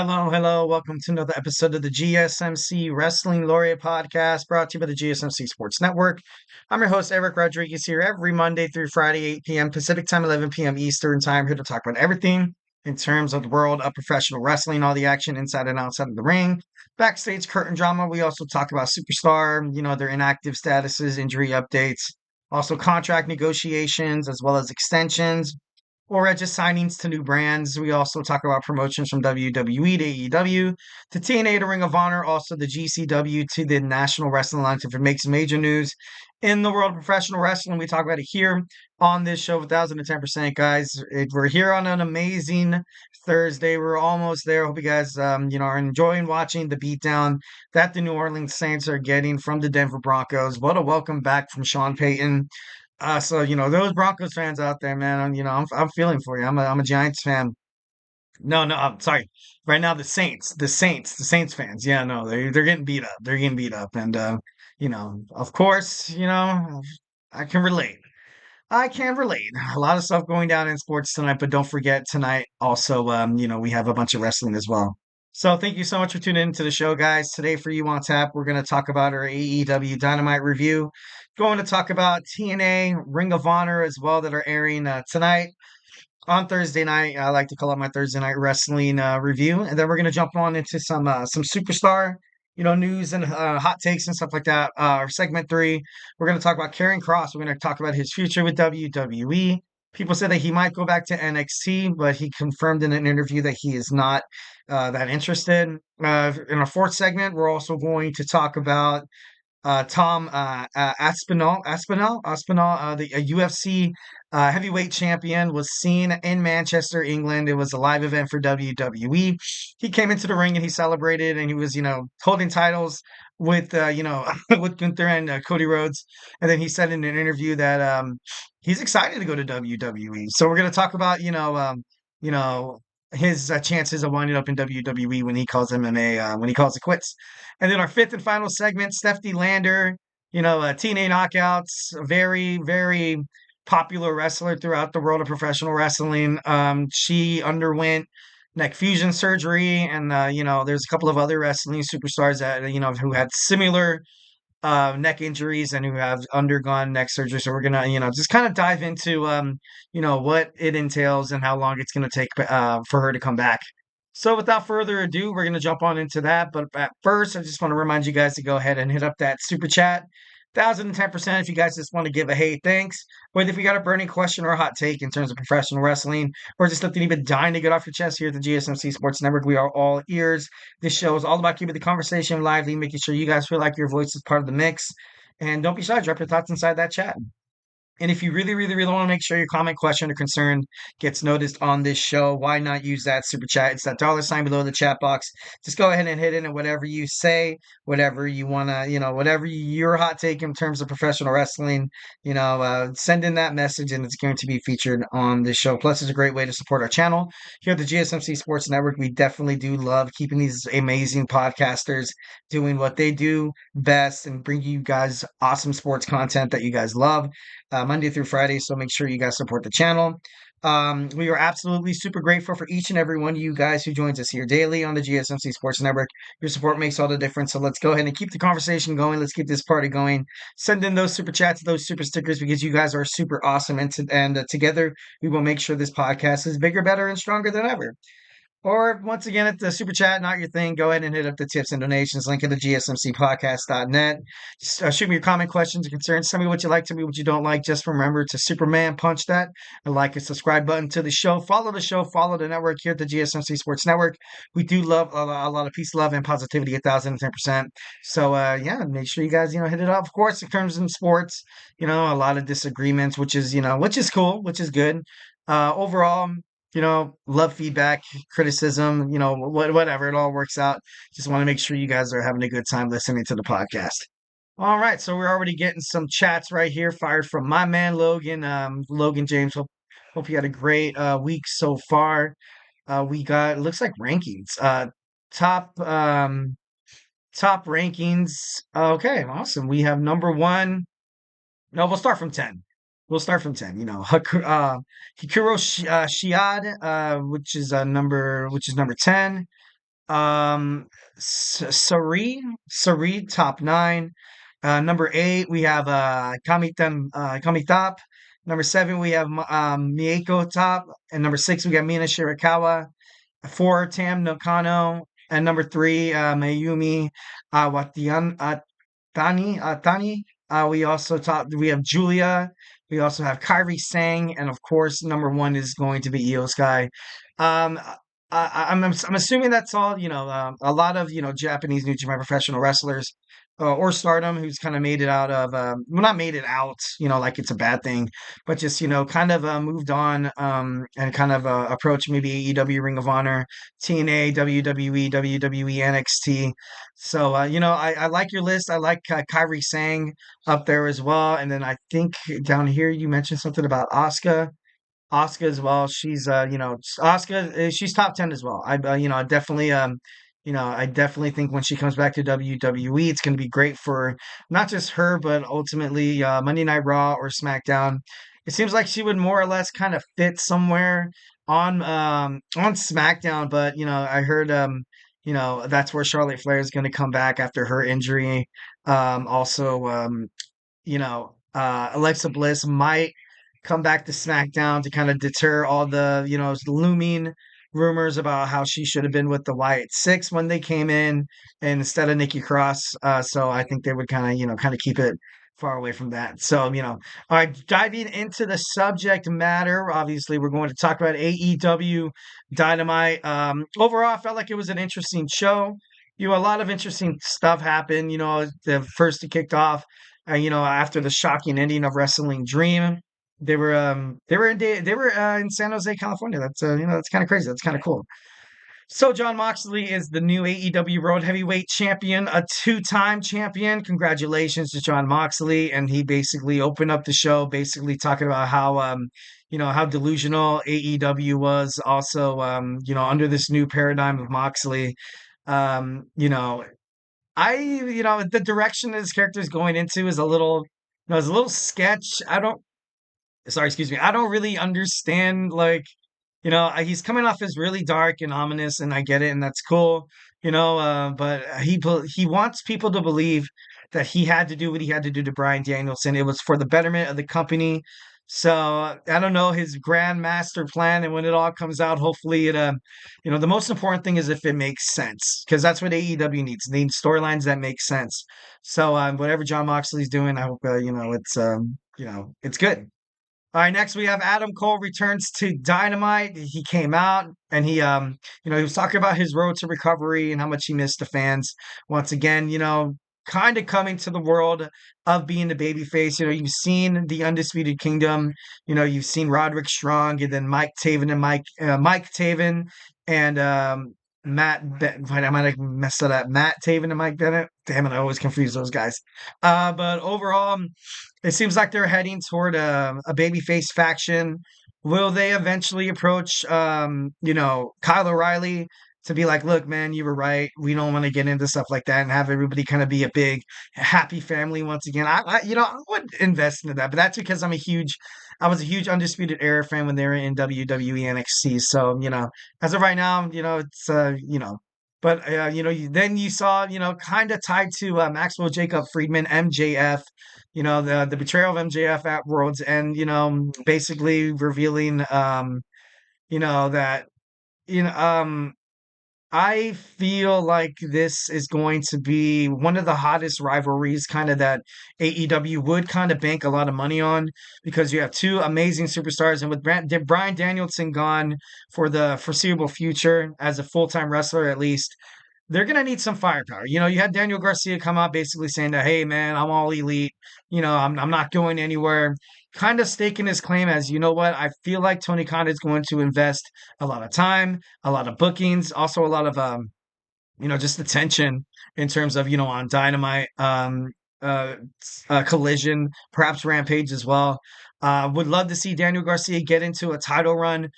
Hello, hello. Welcome to another episode of the GSMC Wrestling Laureate Podcast brought to you by the GSMC Sports Network. I'm your host, Eric Rodriguez, here every Monday through Friday, 8 p.m. Pacific Time, 11 p.m. Eastern Time, here to talk about everything in terms of the world of professional wrestling, all the action inside and outside of the ring, backstage curtain drama. We also talk about Superstar, their inactive statuses, injury updates, also contract negotiations, as well as extensions or just signings to new brands. We also talk about promotions from WWE to AEW to TNA to Ring of Honor, also the GCW to the National Wrestling Alliance. If it makes major news in the world of professional wrestling, we talk about it here on this show, 1010%, guys. We're here on an amazing Thursday. We're almost there. Hope you guys, are enjoying watching the beatdown that the New Orleans Saints are getting from the Denver Broncos. What a welcome back from Sean Payton. Those Broncos fans out there, man, I'm feeling for you. I'm a Giants fan. No, no, I'm sorry. Right now, the Saints fans. Yeah, no, they're getting beat up. They're getting beat up, and of course, I can relate. I can relate. A lot of stuff going down in sports tonight, but don't forget tonight also, we have a bunch of wrestling as well. So thank you so much for tuning into the show, guys. Today for you on tap, we're going to talk about our AEW Dynamite review. Going to talk about TNA, Ring of Honor as well that are airing tonight on Thursday night. I like to call it my Thursday night wrestling review, and then we're going to jump on into some superstar, news and hot takes and stuff like that. Segment three, we're going to talk about Karrion Kross. We're going to talk about his future with WWE. People said that he might go back to NXT, but he confirmed in an interview that he is not that interested. In our fourth segment, we're also going to talk about Tom Aspinall, the UFC heavyweight champion, was seen in Manchester, England. It was a live event for WWE. He came into the ring and he celebrated, and he was, holding titles with, with Gunther and Cody Rhodes. And then he said in an interview that he's excited to go to WWE. So we're going to talk about, his chances of winding up in WWE when he calls MMA, when he calls it quits. And then our fifth and final segment, Steph Lander, TNA Knockouts, a very, very popular wrestler throughout the world of professional wrestling. She underwent neck fusion surgery, and there's a couple of other wrestling superstars that who had similar neck injuries and who have undergone neck surgery. So we're gonna, just kind of dive into, what it entails and how long it's gonna take for her to come back. So without further ado, we're gonna jump on into that. But at first, I just want to remind you guys to go ahead and hit up that super chat. 1010% if you guys just want to give a hey thanks, whether if you got a burning question or a hot take in terms of professional wrestling, or just something you've been dying to get off your chest here at the GSMC Sports Network. We are all ears. This show is all about keeping the conversation lively, making sure you guys feel like your voice is part of the mix. And don't be shy, drop your thoughts inside that chat. And if you really, really, really want to make sure your comment, question, or concern gets noticed on this show, why not use that super chat? It's that $ below the chat box. Just go ahead and hit it, and whatever you say, whatever you want to, whatever your hot take in terms of professional wrestling, send in that message, and it's going to be featured on this show. Plus, it's a great way to support our channel. Here at the GSMC Sports Network, we definitely do love keeping these amazing podcasters doing what they do best and bring you guys awesome sports content that you guys love. Monday through Friday, so make sure you guys support the channel. We are absolutely super grateful for each and every one of you guys who joins us here daily on the GSMC Sports Network. Your support makes all the difference, so let's go ahead and keep the conversation going. Let's keep this party going. Send in those super chats, those super stickers, because you guys are super awesome, and together we will make sure this podcast is bigger, better, and stronger than ever. Or once again, if the super chat not your thing, go ahead and hit up the tips and donations link at the gsmcpodcast.net. Just shoot me your comment, questions, and concerns. Tell me what you like, tell me what you don't like. Just remember to Superman punch that and like and subscribe button to the show. Follow the show, follow the network here at the GSMC Sports Network. We do love a lot of peace, love, and positivity, 1010%. So make sure you guys hit it up. Of course, in terms of sports, a lot of disagreements, which is cool, which is good. Overall, love feedback, criticism, whatever, it all works out. Just want to make sure you guys are having a good time listening to the podcast. All right, so we're already getting some chats right here fired from my man Logan. Logan James, hope you had a great week so far. We got, it looks like rankings. Top rankings. Okay, awesome. We have number one. No, we'll start from 10. We'll start from 10. Hikuro Shiad, which is number 10. Sari top nine. Number eight we have Kamitap. Number seven we have Mieko top, and number six we got Mina Shirakawa. Four Tam Nakano, and number three Mayumi Tani. We also we have Julia. We also have Kairi Sang, and of course, number one is going to be Io Sky. Um, I'm assuming that's all. A lot of Japanese New Japan professional wrestlers. Or Stardom, who's kind of made it out of, well, not made it out, like it's a bad thing, but just, kind of moved on and kind of approached maybe AEW, Ring of Honor, TNA, WWE, WWE, NXT. So, I like your list. I like Kairi Sang up there as well. And then I think down here you mentioned something about Asuka. Asuka as well. She's Asuka. She's top 10 as well. I definitely think when she comes back to WWE, it's going to be great for not just her, but ultimately Monday Night Raw or SmackDown. It seems like she would more or less kind of fit somewhere on SmackDown, but I heard that's where Charlotte Flair is going to come back after her injury. Also, Alexa Bliss might come back to SmackDown to kind of deter all the, looming rumors about how she should have been with the Wyatt Six when they came in and instead of Nikki Cross. So I think they would kind of, kind of keep it far away from that. So, all right, diving into the subject matter, obviously we're going to talk about AEW Dynamite. Overall, I felt like it was an interesting show. A lot of interesting stuff happened. The first it kicked off, after the shocking ending of Wrestling Dream. They were in San Jose, California. That's that's kind of crazy. That's kind of cool. So John Moxley is the new AEW World Heavyweight Champion, a two-time champion. Congratulations to John Moxley. And he basically opened up the show, basically talking about how how delusional AEW was. Also, under this new paradigm of Moxley, um, you know, the direction that his character is going into is a little, is a little sketch. Sorry, excuse me. I don't really understand, like, he's coming off as really dark and ominous, and I get it, and that's cool, but he wants people to believe that he had to do what he had to do to Brian Danielson. It was for the betterment of the company. So I don't know his grand master plan, and when it all comes out, hopefully the most important thing is if it makes sense, because that's what AEW needs. They need storylines that make sense. So whatever John Moxley's doing, I hope it's good. All right, next we have Adam Cole returns to Dynamite. He came out and he was talking about his road to recovery and how much he missed the fans. Once again, kind of coming to the world of being the babyface. You've seen the Undisputed Kingdom. You've seen Roderick Strong and then Mike Taven and Mike Taven and Wait, I might have messed that up. Matt Taven and Mike Bennett. Damn it, I always confuse those guys. But overall, it seems like they're heading toward a babyface faction. Will they eventually approach, Kyle O'Reilly to be like, look, man, you were right. We don't want to get into stuff like that and have everybody kind of be a big happy family once again. I would invest into that, but that's because I was a huge Undisputed Era fan when they were in WWE NXT. So, as of right now, it's, but then you saw, kind of tied to Maxwell Jacob Friedman, MJF, the betrayal of MJF at Worlds, and basically revealing, that you know I feel like this is going to be one of the hottest rivalries, kind of that AEW would kind of bank a lot of money on, because you have two amazing superstars, and with Brian Danielson gone for the foreseeable future as a full-time wrestler at least, they're gonna need some firepower. You had Daniel Garcia come out basically saying that, "Hey, man, I'm all elite. I'm not going anywhere." Kind of staking his claim as, what? I feel like Tony Khan is going to invest a lot of time, a lot of bookings, also a lot of just attention in terms of on Dynamite, Collision, perhaps Rampage as well. Would love to see Daniel Garcia get into a title run.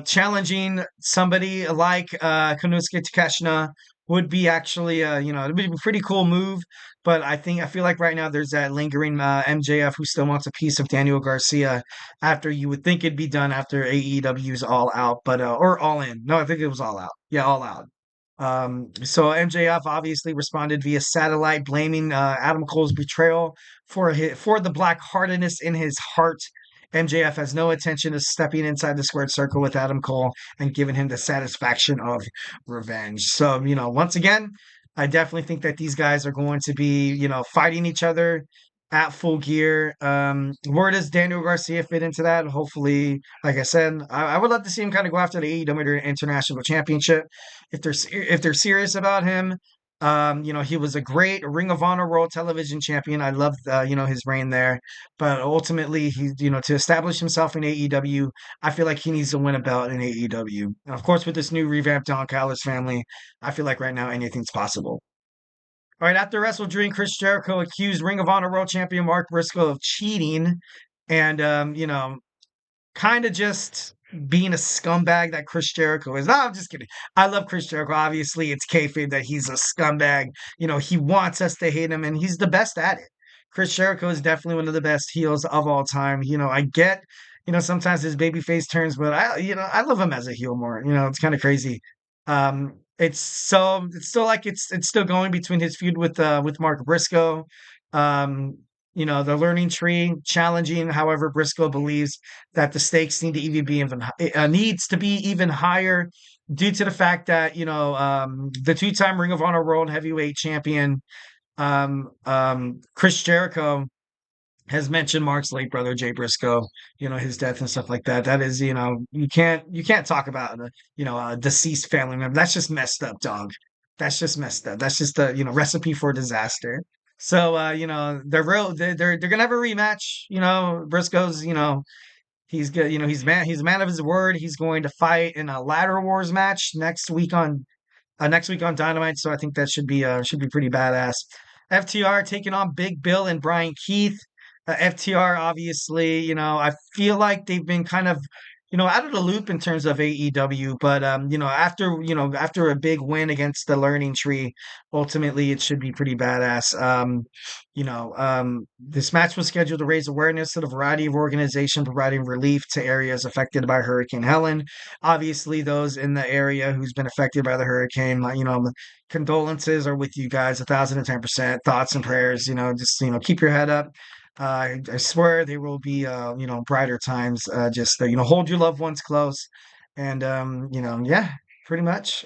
Challenging somebody like Konosuke Takeshita would be actually it'd be a pretty cool move. But I feel like right now there's that lingering MJF who still wants a piece of Daniel Garcia after you would think it'd be done after AEW's All Out, but or All In. No, I think it was All Out. Yeah, All Out. So MJF obviously responded via satellite, blaming Adam Cole's betrayal for the black-heartedness in his heart. MJF has no intention of stepping inside the squared circle with Adam Cole and giving him the satisfaction of revenge. So, once again, I definitely think that these guys are going to be, fighting each other at Full Gear. Where does Daniel Garcia fit into that? Hopefully, like I said, I would love to see him kind of go after the AEW International Championship if they're serious about him. He was a great Ring of Honor World Television Champion. I loved his reign there, but ultimately to establish himself in AEW, I feel like he needs to win a belt in AEW. And of course, with this new revamped Don Callis family, I feel like right now anything's possible. All right, after Wrestle Dream, Chris Jericho accused Ring of Honor World Champion Mark Briscoe of cheating and, kind of just being a scumbag that Chris Jericho is. No, I'm just kidding. I love Chris Jericho. Obviously, it's kayfabe that he's a scumbag. He wants us to hate him, and he's the best at it. Chris Jericho is definitely one of the best heels of all time. I get, sometimes his babyface turns, but I love him as a heel more. It's kind of crazy. It's still like it's still going between his feud with Mark Briscoe. Um, the learning tree challenging. However, Briscoe believes that the stakes need to even be needs to be even higher due to the fact that the two-time Ring of Honor World Heavyweight Champion Chris Jericho has mentioned Mark's late brother Jay Briscoe, his death and stuff like that. That is, you can't talk about a deceased family member. That's just messed up, dog. That's just messed up. That's just a recipe for disaster. So they're gonna have a rematch. Briscoe's he's good. He's a man of his word. He's going to fight in a ladder wars match next week on Dynamite. So I think that should be pretty badass. FTR taking on Big Bill and Brian Keith. FTR, obviously, I feel like they've been kind of, out of the loop in terms of AEW, but after a big win against the Learning Tree, ultimately it should be pretty badass. This match was scheduled to raise awareness to the variety of organizations providing relief to areas affected by Hurricane Helen. Obviously, those in the area who's been affected by the hurricane, condolences are with you guys, 1,010%. Thoughts and prayers, just keep your head up. I swear there will be brighter times. Just hold your loved ones close, and yeah, pretty much.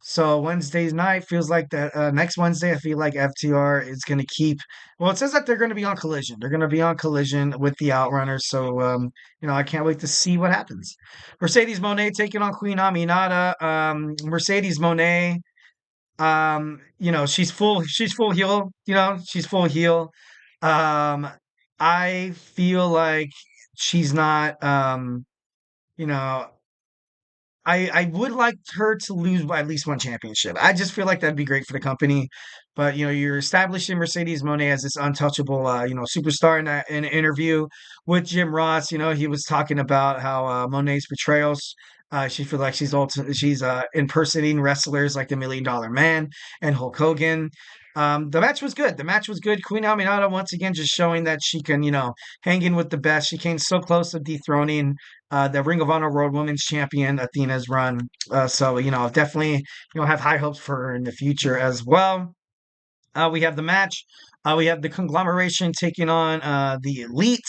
So Wednesday's night feels like that. Next Wednesday, I feel like FTR is going to keep. Well, it says that they're going to be on Collision. They're going to be on Collision with the Outrunners. So I can't wait to see what happens. Mercedes Mone taking on Queen Aminata. Mercedes Mone. She's full heel. She's full heel. Um, I feel like she's not. You know, I would like her to lose by at least one championship. I just feel like that'd be great for the company. But you're establishing Mercedes Mone as this untouchable, superstar in an interview with Jim Ross. He was talking about how Monet's betrayals. She feels like she's impersonating wrestlers like the Million Dollar Man and Hulk Hogan. The match was good. The match was good. Queen Aminata once again just showing that she can, hang in with the best. She came so close to dethroning the Ring of Honor World Women's Champion Athena's run. So definitely have high hopes for her in the future as well. We have the match. We have the Conglomeration taking on the Elite.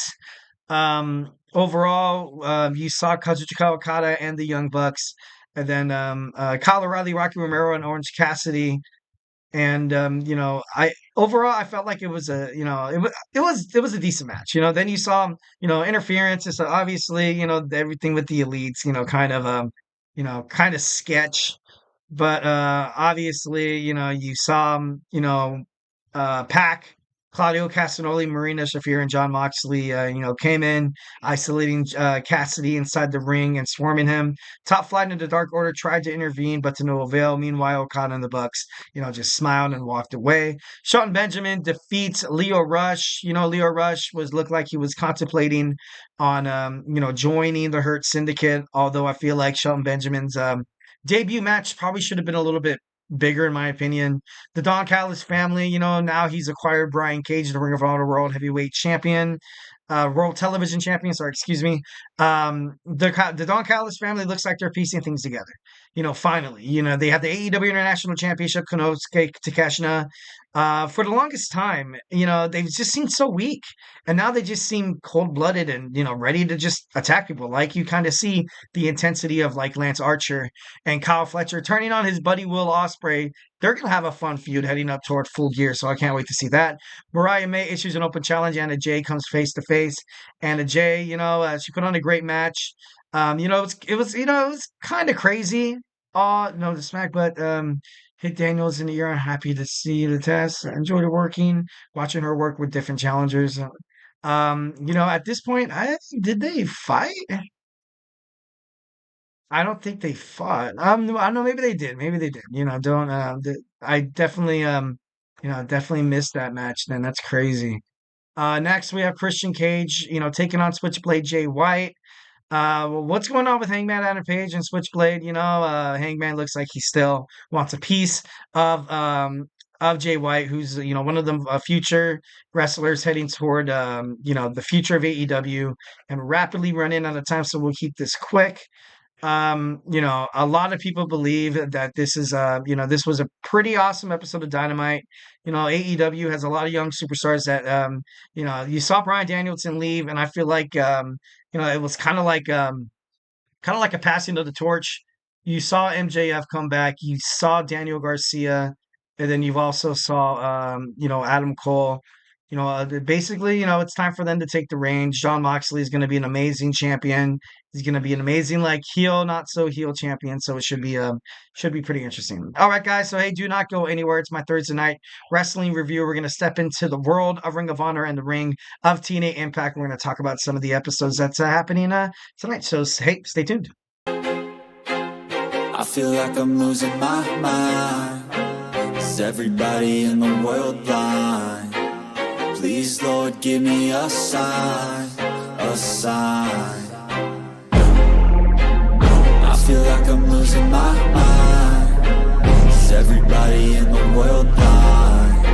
Overall, you saw Kazuchika Okada and the Young Bucks, and then Kyle O'Reilly, Rocky Romero, and Orange Cassidy. And I felt like it was it was a decent match. Then you saw interference. So obviously everything with the elites. Kind of sketch. But obviously you saw Pac, Claudio Castagnoli, Marina Shafir, and John Moxley, came in, isolating Cassidy inside the ring and swarming him. Top Flight and the Dark Order tried to intervene, but to no avail. Meanwhile, Okada and the Bucks, just smiled and walked away. Shelton Benjamin defeats Lio Rush. Lio Rush looked like he was contemplating on, joining the Hurt Syndicate. Although I feel like Shelton Benjamin's debut match probably should have been a little bit bigger, in my opinion. The Don Callis family, now he's acquired Brian Cage, the Ring of Honor World Heavyweight Champion, World Television Champion, sorry, excuse me. The Don Callis family looks like they're piecing things together. Finally, they have the AEW International Championship, Konosuke Takeshita. For the longest time, they've just seemed so weak, and now they just seem cold blooded and ready to just attack people. Like you kind of see the intensity of like Lance Archer and Kyle Fletcher turning on his buddy Will Ospreay. They're gonna have a fun feud heading up toward Full Gear, so I can't wait to see that. Mariah May issues an open challenge, and Jay comes face to face. Anna Jay, she put on a great match. It was kind of crazy. No, the smack, but hit Daniels in the ear. I'm happy to see the test. I enjoyed her working, watching her work with different challengers. At this point, did they fight? I don't think they fought. I don't know. Maybe they did. Maybe they did. Don't. I definitely definitely missed that match. Then that's crazy. Next, we have Christian Cage, taking on Switchblade Jay White. What's going on with Hangman Adam Page and Switchblade? Hangman looks like he still wants a piece of Jay White, who's one of the future wrestlers heading toward the future of AEW and rapidly running out of time. So we'll keep this quick. A lot of people believe that this was a pretty awesome episode of Dynamite. AEW has a lot of young superstars that, you saw Bryan Danielson leave, and I feel like, it was kind of like a passing of the torch. You saw MJF come back, you saw Daniel Garcia, and then you've also saw, Adam Cole. Basically, it's time for them to take the reins. John Moxley is going to be an amazing champion. He's going to be an amazing, like, heel, not so heel champion. So it should be pretty interesting. All right, guys. So hey, do not go anywhere. It's my Thursday night wrestling review. We're going to step into the world of Ring of Honor and the ring of TNA Impact. We're going to talk about some of the episodes that's happening tonight. So hey, stay tuned. I feel like I'm losing my mind. Is everybody in the world blind? Please, Lord, give me a sign, a sign. I feel like I'm losing my mind. Is everybody in the world blind?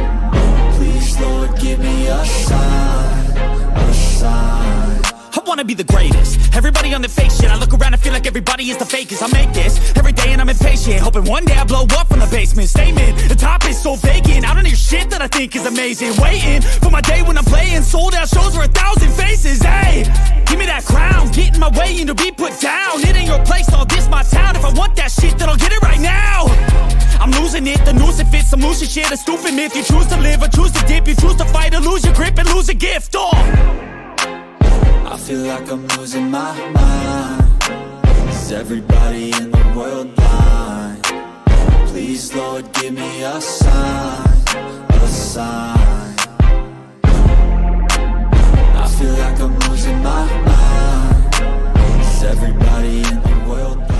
Please, Lord, give me a sign, a sign. I wanna be the greatest. Everybody on the fake shit. I look around and feel like everybody is the fakest. I make this every day and I'm impatient, hoping one day I blow up from the basement. Statement, the top is so vacant. I don't hear shit that I think is amazing. Waiting for my day when I'm playing sold out shows for 1,000 faces. Hey, give me that crown, get in my way and to be put down. It ain't your place, all this my town. If I want that shit, then I'll get it right now. I'm losing it, the noose it fits. I'm losing shit, a stupid myth. You choose to live or choose to dip. You choose to fight or lose your grip and lose a gift. I feel like I'm losing my mind. Is everybody in the world blind? Please, Lord, give me a sign, a sign. I feel like I'm losing my mind. Is everybody in the world blind?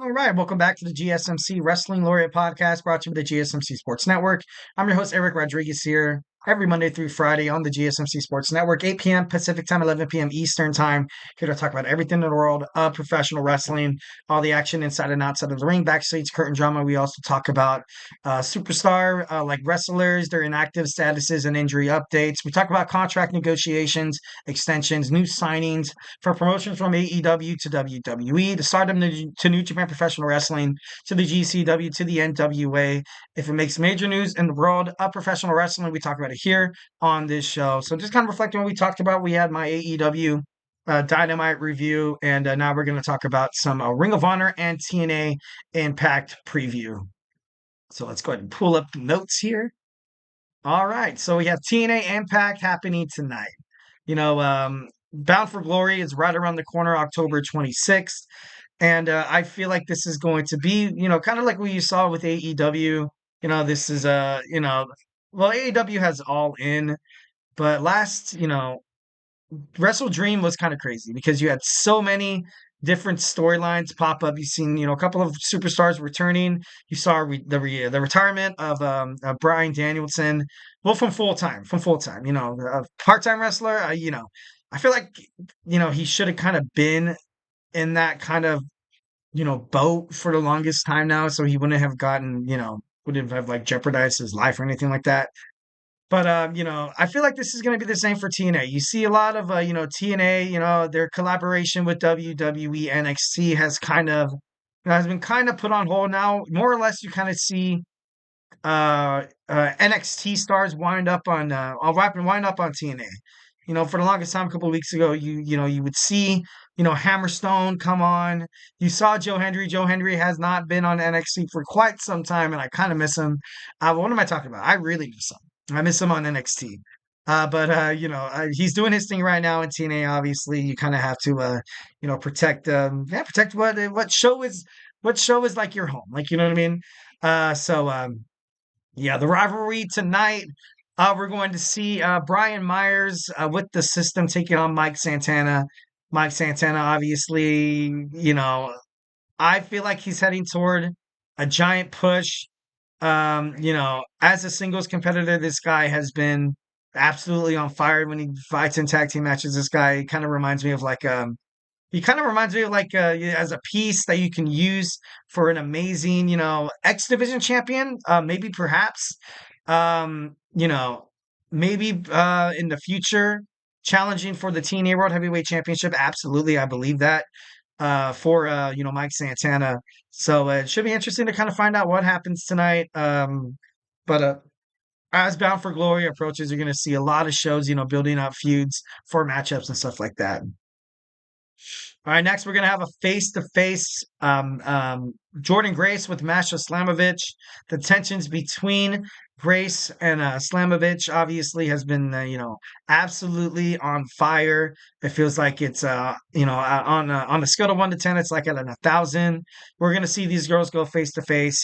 All right, welcome back to the GSMC Wrestling Laureate Podcast, brought to you by the GSMC Sports Network. I'm your host, Eric Rodriguez, here every Monday through Friday on the GSMC Sports Network, 8 p.m. Pacific Time, 11 p.m. Eastern Time. Here to talk about everything in the world of professional wrestling, all the action inside and outside of the ring, backstage curtain drama. We also talk about superstar, like wrestlers, their inactive statuses and injury updates. We talk about contract negotiations, extensions, new signings for promotions from AEW to WWE, to Stardom to New Japan Professional Wrestling, to the GCW, to the NWA. If it makes major news in the world of professional wrestling, we talk about it here on this show. So just kind of reflecting on what we talked about. We had my AEW Dynamite review, and now we're going to talk about some Ring of Honor and TNA Impact preview. So let's go ahead and pull up the notes here. All right, so we have TNA Impact happening tonight. Bound for Glory is right around the corner, October 26th. And I feel like this is going to be, kind of like what you saw with AEW. This is, AEW has All In, but Wrestle Dream was kind of crazy because you had so many different storylines pop up. You've seen, a couple of superstars returning. You saw the retirement of Bryan Danielson. Well, from full time, a part-time wrestler. I feel like, he should have kind of been in that kind of, boat for the longest time now. So he wouldn't have gotten, wouldn't have like jeopardized his life or anything like that. But I feel like this is going to be the same for TNA. You see a lot of TNA, their collaboration with WWE NXT has kind of has been kind of put on hold now. More or less, you kind of see NXT stars wind up on TNA. For the longest time, a couple of weeks ago, you would see Hammerstone come on. You saw Joe Hendry. Joe Hendry has not been on NXT for quite some time, and I kind of miss him. What am I talking about? I really miss him. I miss him on NXT. But he's doing his thing right now in TNA. Obviously, you kind of have to, protect, protect what show is like your home, like you know what I mean. Yeah, the rivalry tonight. We're going to see Brian Myers with the system taking on Mike Santana. Mike Santana, obviously, I feel like he's heading toward a giant push. As a singles competitor, this guy has been absolutely on fire when he fights in tag team matches. This guy kind of reminds me of like he kind of reminds me of like as a piece that you can use for an amazing, X Division champion. Maybe perhaps, um, you know, maybe in the future challenging for the TNA World Heavyweight Championship. Absolutely, I believe that for Mike Santana. So it should be interesting to kind of find out what happens tonight. But as Bound for Glory approaches, you're going to see a lot of shows, building up feuds for matchups and stuff like that. All right, next we're gonna have a face-to-face Jordan Grace with Masha Slamovich. The tensions between Grace and Slamovich obviously has been absolutely on fire. It feels like it's on a scale of 1 to 10, it's like at 1,000. We're gonna see these girls go face to face.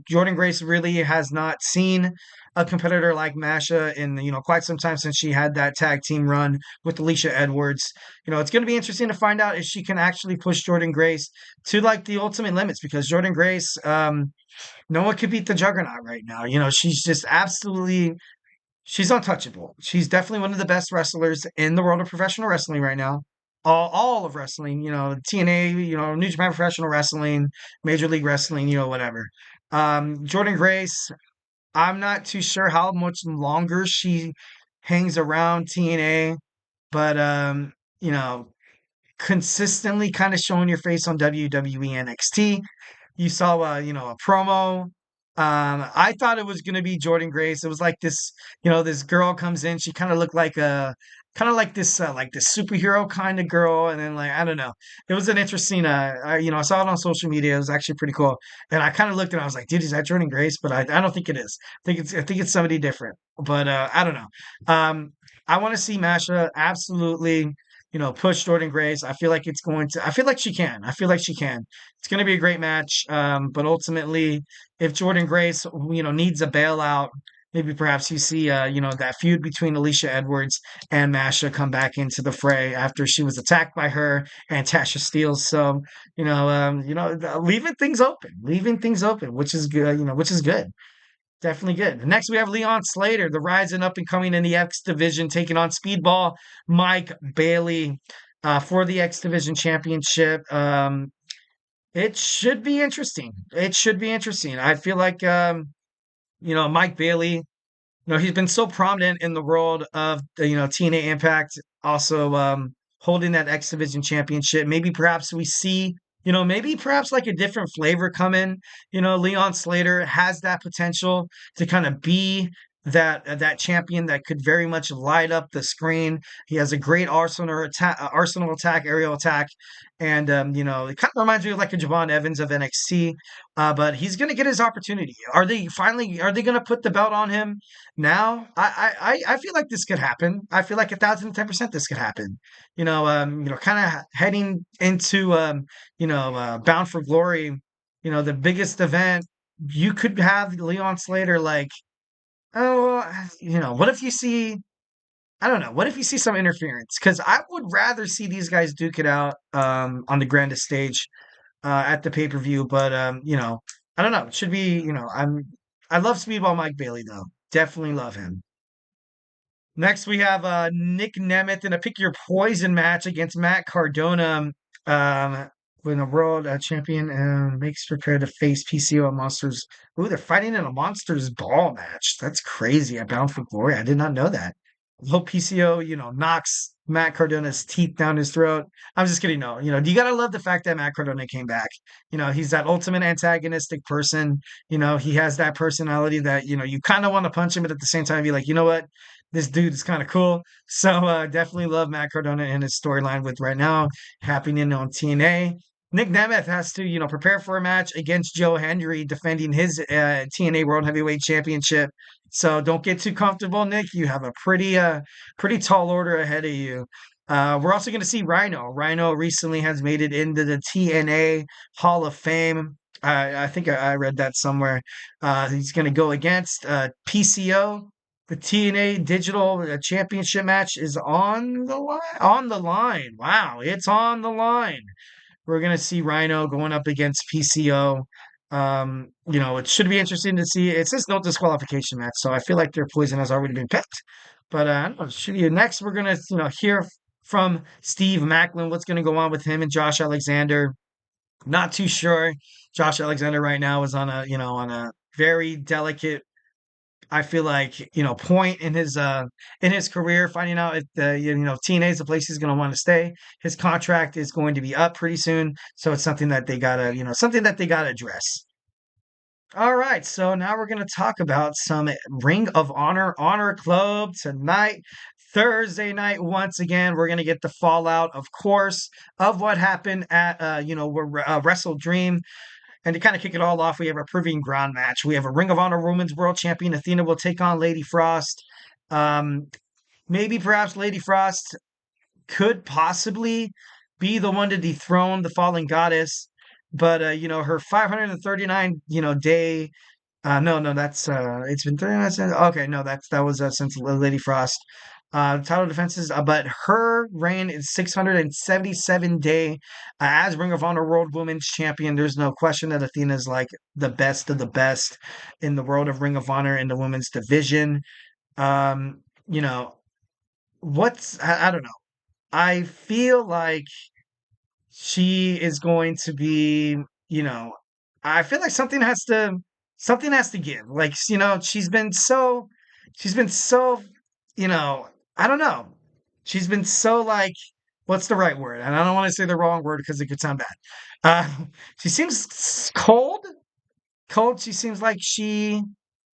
Jordan Grace really has not seen a competitor like Masha in quite some time since she had that tag team run with Alicia Edwards. It's going to be interesting to find out if she can actually push Jordan Grace to like the ultimate limits, because Jordan Grace, no one could beat the Juggernaut right now. She's just absolutely, she's untouchable. She's definitely one of the best wrestlers in the world of professional wrestling right now. All of wrestling, TNA, New Japan Professional Wrestling, Major League Wrestling, whatever. Jordan Grace, I'm not too sure how much longer she hangs around TNA, but consistently kind of showing your face on WWE NXT. You saw a promo. I thought it was gonna be Jordan Grace. It was like this girl comes in. She kind of looked like a kind of like this superhero kind of girl, and then like I don't know. It was an interesting. I saw it on social media. It was actually pretty cool, and I kind of looked and I was like, dude, is that Jordan Grace? But I don't think it is. I think it's somebody different. But I don't know. I want to see Masha absolutely push Jordan Grace. I feel like it's going to. I feel like she can. I feel like she can. It's going to be a great match. But ultimately, if Jordan Grace, needs a bailout, maybe perhaps you see, that feud between Alicia Edwards and Masha come back into the fray after she was attacked by her and Tasha Steelz. So, leaving things open, which is good. Which is good. Definitely good. Next, we have Leon Slater, the rising up and coming in the X division, taking on Speedball Mike Bailey for the X Division Championship. It should be interesting. It should be interesting. I feel like, Mike Bailey, he's been so prominent in the world of TNA Impact, also holding that X Division Championship. Maybe perhaps we see maybe perhaps like a different flavor come in. Leon Slater has that potential to kind of be that champion that could very much light up the screen. He has a great arsenal attack, aerial attack, and it kind of reminds me of like a Javon Evans of NXT. But he's going to get his opportunity. Are they going to put the belt on him now? I feel like this could happen. I feel like 1,010% this could happen. Kind of heading into Bound for Glory. The biggest event. You could have Leon Slater like. Oh, what if you see, I don't know, what if you see some interference? Because I would rather see these guys duke it out on the grandest stage at the pay-per-view. But I don't know. It should be, I love Speedball Mike Bailey though. Definitely love him. Next, we have Nick Nemeth in a Pick Your Poison match against Matt Cardona. Um, when a world champion makes prepare to face PCO and Monsters. Ooh, they're fighting in a Monsters Ball match. That's crazy. At Bound for Glory. I did not know that. I hope PCO, knocks Matt Cardona's teeth down his throat. I'm just kidding. No, you gotta love the fact that Matt Cardona came back. He's that ultimate antagonistic person. He has that personality that, you kind of want to punch him, but at the same time be like, you know what? This dude is kind of cool. So definitely love Matt Cardona and his storyline with right now happening on TNA. Nick Nemeth has to, prepare for a match against Joe Hendry defending his TNA World Heavyweight Championship. So don't get too comfortable, Nick. You have a pretty tall order ahead of you. We're also going to see Rhino. Rhino recently has made it into the TNA Hall of Fame. I think I read that somewhere. He's going to go against PCO. The TNA Digital Championship match is on the line. On the line. Wow, it's on the line. We're going to see Rhino going up against PCO. It should be interesting to see. It says no disqualification match, so I feel like their poison has already been picked. But I don't know. Should be next. We're going to hear from Steve Macklin. What's going to go on with him and Josh Alexander? Not too sure. Josh Alexander right now is on a very delicate, I feel like, point in his career, finding out if the TNA is the place he's going to want to stay. His contract is going to be up pretty soon, so it's something that they gotta address. All right, so now we're going to talk about some Ring of Honor Club tonight. Thursday night, once again, we're going to get the fallout, of course, of what happened at Wrestle Dream. And to kind of kick it all off, we have a proving ground match. We have a Ring of Honor Women's World Champion. Athena will take on Lady Frost. Maybe perhaps Lady Frost could possibly be the one to dethrone the fallen goddess. But, her 539, day. No, that's, it's been 39 since. Okay, no, that was since Lady Frost. Title defenses, but her reign is 677 day as Ring of Honor World Women's Champion. There's no question that Athena is like the best of the best in the world of Ring of Honor in the women's division. You know, I don't know. I feel like she is going to be, I feel like something has to give. Like, she's been so, you know, I don't know. She's been so like, what's the right word? And I don't want to say the wrong word because it could sound bad. She seems cold. Cold. She seems like she,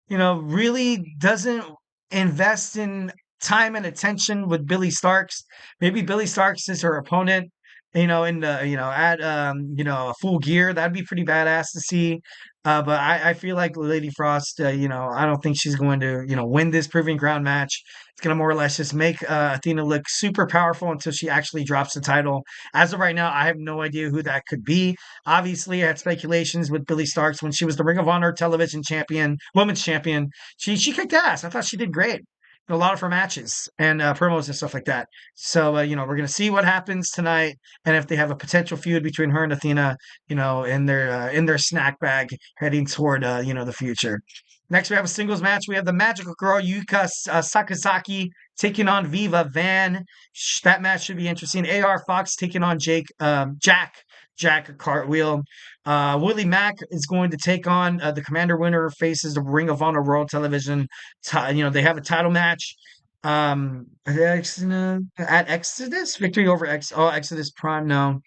really doesn't invest in time and attention with Billy Starks. Maybe Billy Starks is her opponent, in the, at, a Full Gear. That'd be pretty badass to see. But I feel like Lady Frost, I don't think she's going to, win this proving ground match. It's going to more or less just make Athena look super powerful until she actually drops the title. As of right now, I have no idea who that could be. Obviously, I had speculations with Billy Starks when she was the Ring of Honor television champion, women's champion. She kicked ass. I thought she did great in a lot of her matches and promos and stuff like that. So, we're going to see what happens tonight and if they have a potential feud between her and Athena, in their snack bag heading toward, the future. Next, we have a singles match. We have the Magical Girl Yuka Sakazaki taking on Viva Van. That match should be interesting. AR Fox taking on Jack Cartwheel. Willie Mack is going to take on the Commander winner faces the Ring of Honor World Television. They have a title match. At Exodus victory over Exodus Prime. No,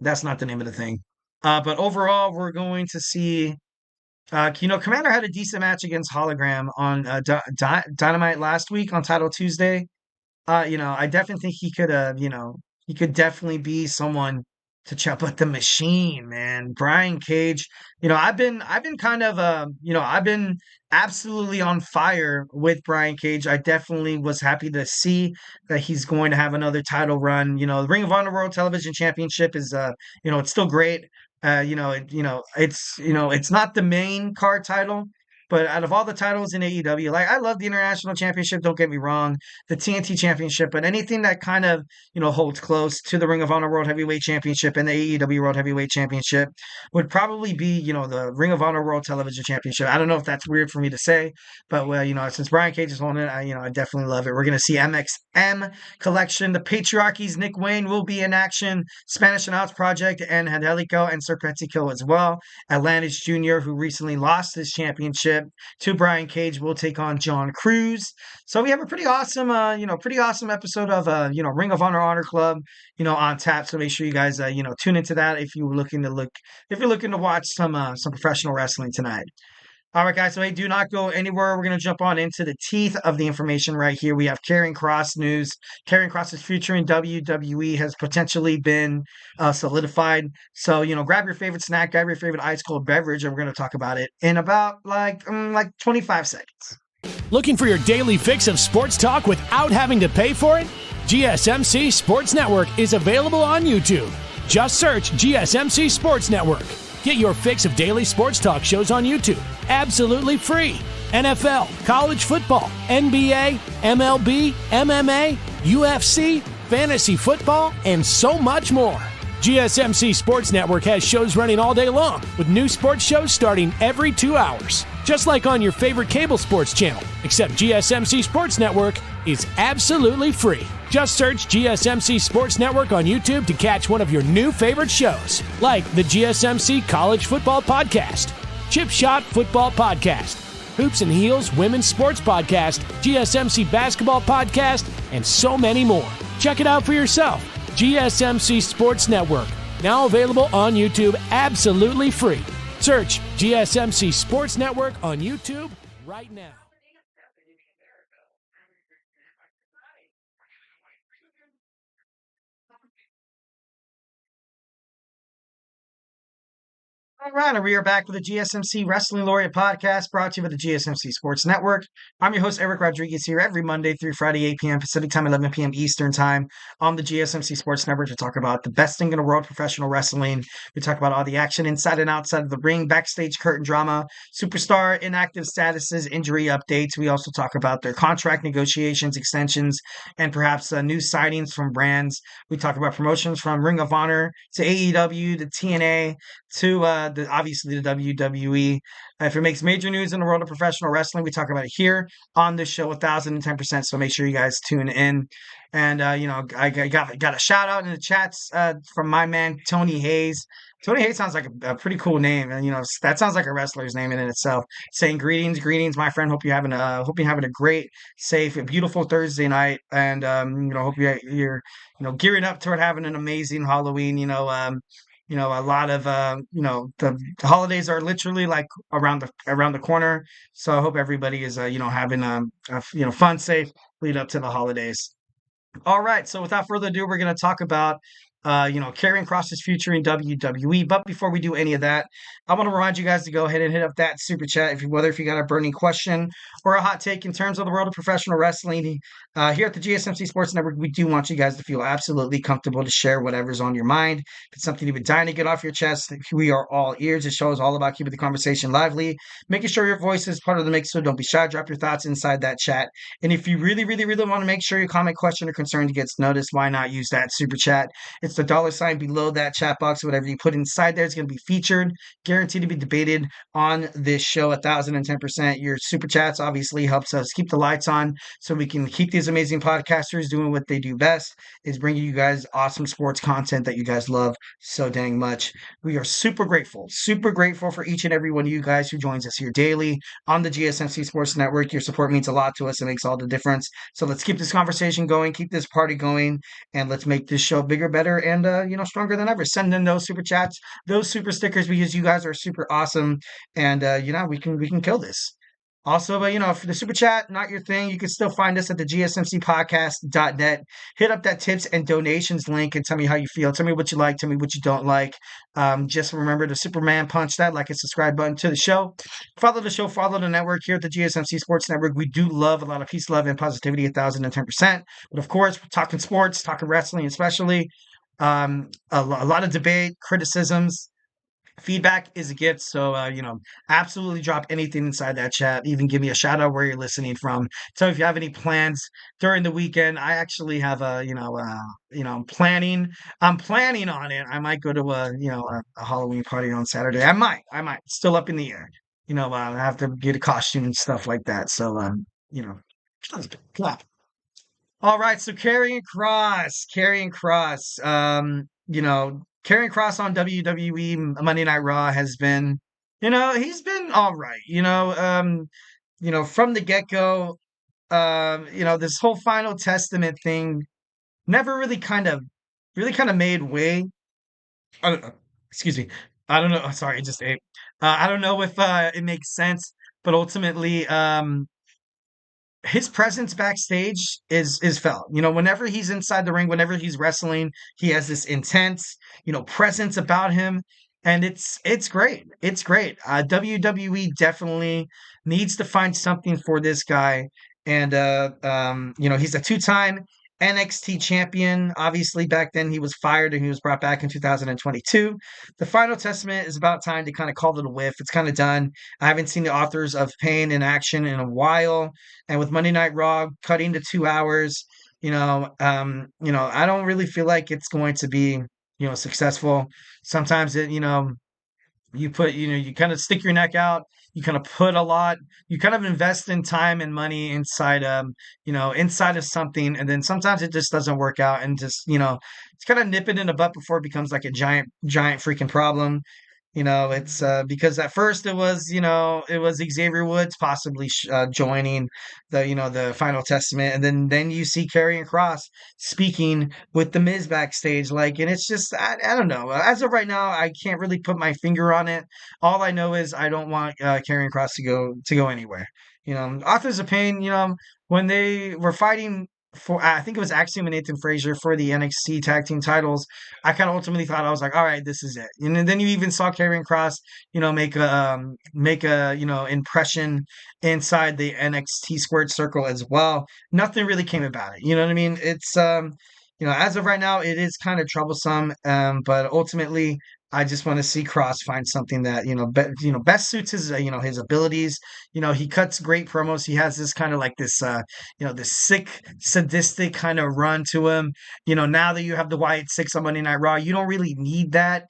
that's not the name of the thing. But overall, we're going to see. Commander had a decent match against Hologram on Dynamite last week on Title Tuesday. I definitely think he could definitely be someone to chop up the machine, man. Brian Cage, I've been kind of, I've been absolutely on fire with Brian Cage. I definitely was happy to see that he's going to have another title run. The Ring of Honor World Television Championship is, it's still great. It's not the main card title, But out of all the titles in AEW, like I love the International Championship, don't get me wrong, the TNT Championship, but anything that kind of, holds close to the Ring of Honor World Heavyweight Championship and the AEW World Heavyweight Championship would probably be, the Ring of Honor World Television Championship. I don't know if that's weird for me to say, but well, since Brian Cage is holding it, I definitely love it. We're going to see MXM Collection, the Patriarchy's Nick Wayne will be in action, Spanish Announce Project and Angelico and Serpentico as well. Atlantis Jr., who recently lost his championship to Brian Cage, will take on John Cruz. So we have a pretty awesome, pretty awesome episode of, Ring of Honor Club, on tap. So make sure you guys, tune into that if you're looking to watch some professional wrestling tonight. All right, guys. So, hey, do not go anywhere. We're going to jump on into the teeth of the information right here. We have Karrion Kross news. Karrion Kross's future in WWE has potentially been solidified. So, grab your favorite snack, grab your favorite ice cold beverage, and we're going to talk about it in about like 25 seconds. Looking for your daily fix of sports talk without having to pay for it? GSMC Sports Network is available on YouTube. Just search GSMC Sports Network. Get your fix of daily sports talk shows on YouTube, absolutely free. NFL, college football, NBA, MLB, MMA, UFC, fantasy football, and so much more. GSMC Sports Network has shows running all day long, with new sports shows starting every 2 hours. Just like on your favorite cable sports channel, except GSMC Sports Network is absolutely free. Just search GSMC Sports Network on YouTube to catch one of your new favorite shows, like the GSMC College Football Podcast, Chip Shot Football Podcast, Hoops and Heels Women's Sports Podcast, GSMC Basketball Podcast, and so many more. Check it out for yourself. GSMC Sports Network, now available on YouTube absolutely free. Search GSMC Sports Network on YouTube right now. All right, and we are back with the GSMC Wrestling Laureate Podcast, brought to you by the GSMC Sports Network. I'm your host, Eric Rodriguez, here every Monday through Friday, 8 p.m. Pacific Time, 11 p.m. Eastern Time on the GSMC Sports Network to talk about the best thing in the world, professional wrestling. We talk about all the action inside and outside of the ring, backstage curtain drama, superstar inactive statuses, injury updates. We also talk about their contract negotiations, extensions, and perhaps new sightings from brands. We talk about promotions from Ring of Honor to AEW to TNA to obviously the WWE. If it makes major news in the world of professional wrestling, we talk about it here on this show 1010%. So make sure you guys tune in. And I got a shout out in the chats from my man Tony Hayes. Tony Hayes sounds like a pretty cool name, and that sounds like a wrestler's name in itself. Saying greetings, my friend. Hope you're having a great, safe, and beautiful Thursday night, and hope you're gearing up toward having an amazing Halloween. A lot of the holidays are literally like around the corner. So I hope everybody is having a fun, safe lead up to the holidays. All right, so without further ado, we're going to talk about Karrion Kross's future in WWE. But before we do any of that, I want to remind you guys to go ahead and hit up that super chat whether if you got a burning question or a hot take in terms of the world of professional wrestling. Here at the GSMC Sports Network, we do want you guys to feel absolutely comfortable to share whatever's on your mind. If it's something you've been dying to get off your chest, we are all ears. This show is all about keeping the conversation lively, making sure your voice is part of the mix, so don't be shy. Drop your thoughts inside that chat. And if you really, really, really want to make sure your comment, question, or concern gets noticed, why not use that super chat? It's the $ below that chat box. Whatever you put inside there is going to be featured, guaranteed to be debated on this show 1010%. Your super chats obviously helps us keep the lights on so we can keep these amazing podcasters doing what they do best, is bringing you guys awesome sports content that you guys love so dang much. We are super grateful for each and every one of you guys who joins us here daily on the GSMC Sports Network. Your support means a lot to us. It makes all the difference. So let's keep this conversation going, keep this party going, and let's make this show bigger, better, and stronger than ever. Send in those super chats, those super stickers, because you guys are super awesome, and we can kill this. Also, if the super chat not your thing, you can still find us at the gsmcpodcast.net. Hit up that tips and donations link and tell me how you feel. Tell me what you like. Tell me what you don't like. Just remember to Superman punch that like and subscribe button to the show. Follow the show. Follow the network here at the GSMC Sports Network. We do love a lot of peace, love, and positivity 1010%. But of course, we're talking sports, talking wrestling especially. A lot of debate, criticisms, Feedback is a gift, so absolutely drop anything inside that chat. Even give me a shout out where you're listening from. So if you have any plans during the weekend, I actually have I'm planning on it. I might go to a Halloween party on Saturday. I might, still up in the air. I have to get a costume and stuff like that. So you know, clap. All right, so Karrion Kross, Karrion Kross on WWE Monday Night Raw has been, he's been all right. From the get-go, this whole Final Testament thing never really kind of made way. I don't know. Excuse me. I don't know. Oh, sorry, I just ate. I don't know if it makes sense, but ultimately, his presence backstage is felt. Whenever he's inside the ring, whenever he's wrestling, he has this intense, presence about him, and it's great. It's great. WWE definitely needs to find something for this guy, and he's a two-time NXT champion. Obviously, back then he was fired and he was brought back in 2022. The Final Testament is about time to kind of call it a whiff. It's kind of done. I haven't seen the authors of Pain in action in a while. And with Monday Night Raw cutting to 2 hours, I don't really feel like it's going to be, successful. Sometimes you kind of stick your neck out, you kind of put a lot, you kind of invest in time and money inside of something, and then sometimes it just doesn't work out, and just, it's kind of nip it in the butt before it becomes like a giant freaking problem. It's because at first it was Xavier Woods possibly joining the Final Testament, and then you see Karrion Kross speaking with the Miz backstage, and it's just I don't know. As of right now, I can't really put my finger on it. All I know is I don't want Karrion Kross to go anywhere. Authors of Pain, when they were fighting for, I think it was Axiom and Nathan Frazier for the NXT tag team titles, I kind of ultimately thought, I was like, all right, this is it. And then you even saw Karrion Kross, make a impression inside the NXT squared circle as well. Nothing really came about it. You know what I mean? It's as of right now, it is kind of troublesome. But ultimately, I just want to see Cross find something that best suits his his abilities. He cuts great promos. He has this kind of like this sick, sadistic kind of run to him. Now that you have the Wyatt Six on Monday Night Raw, you don't really need that.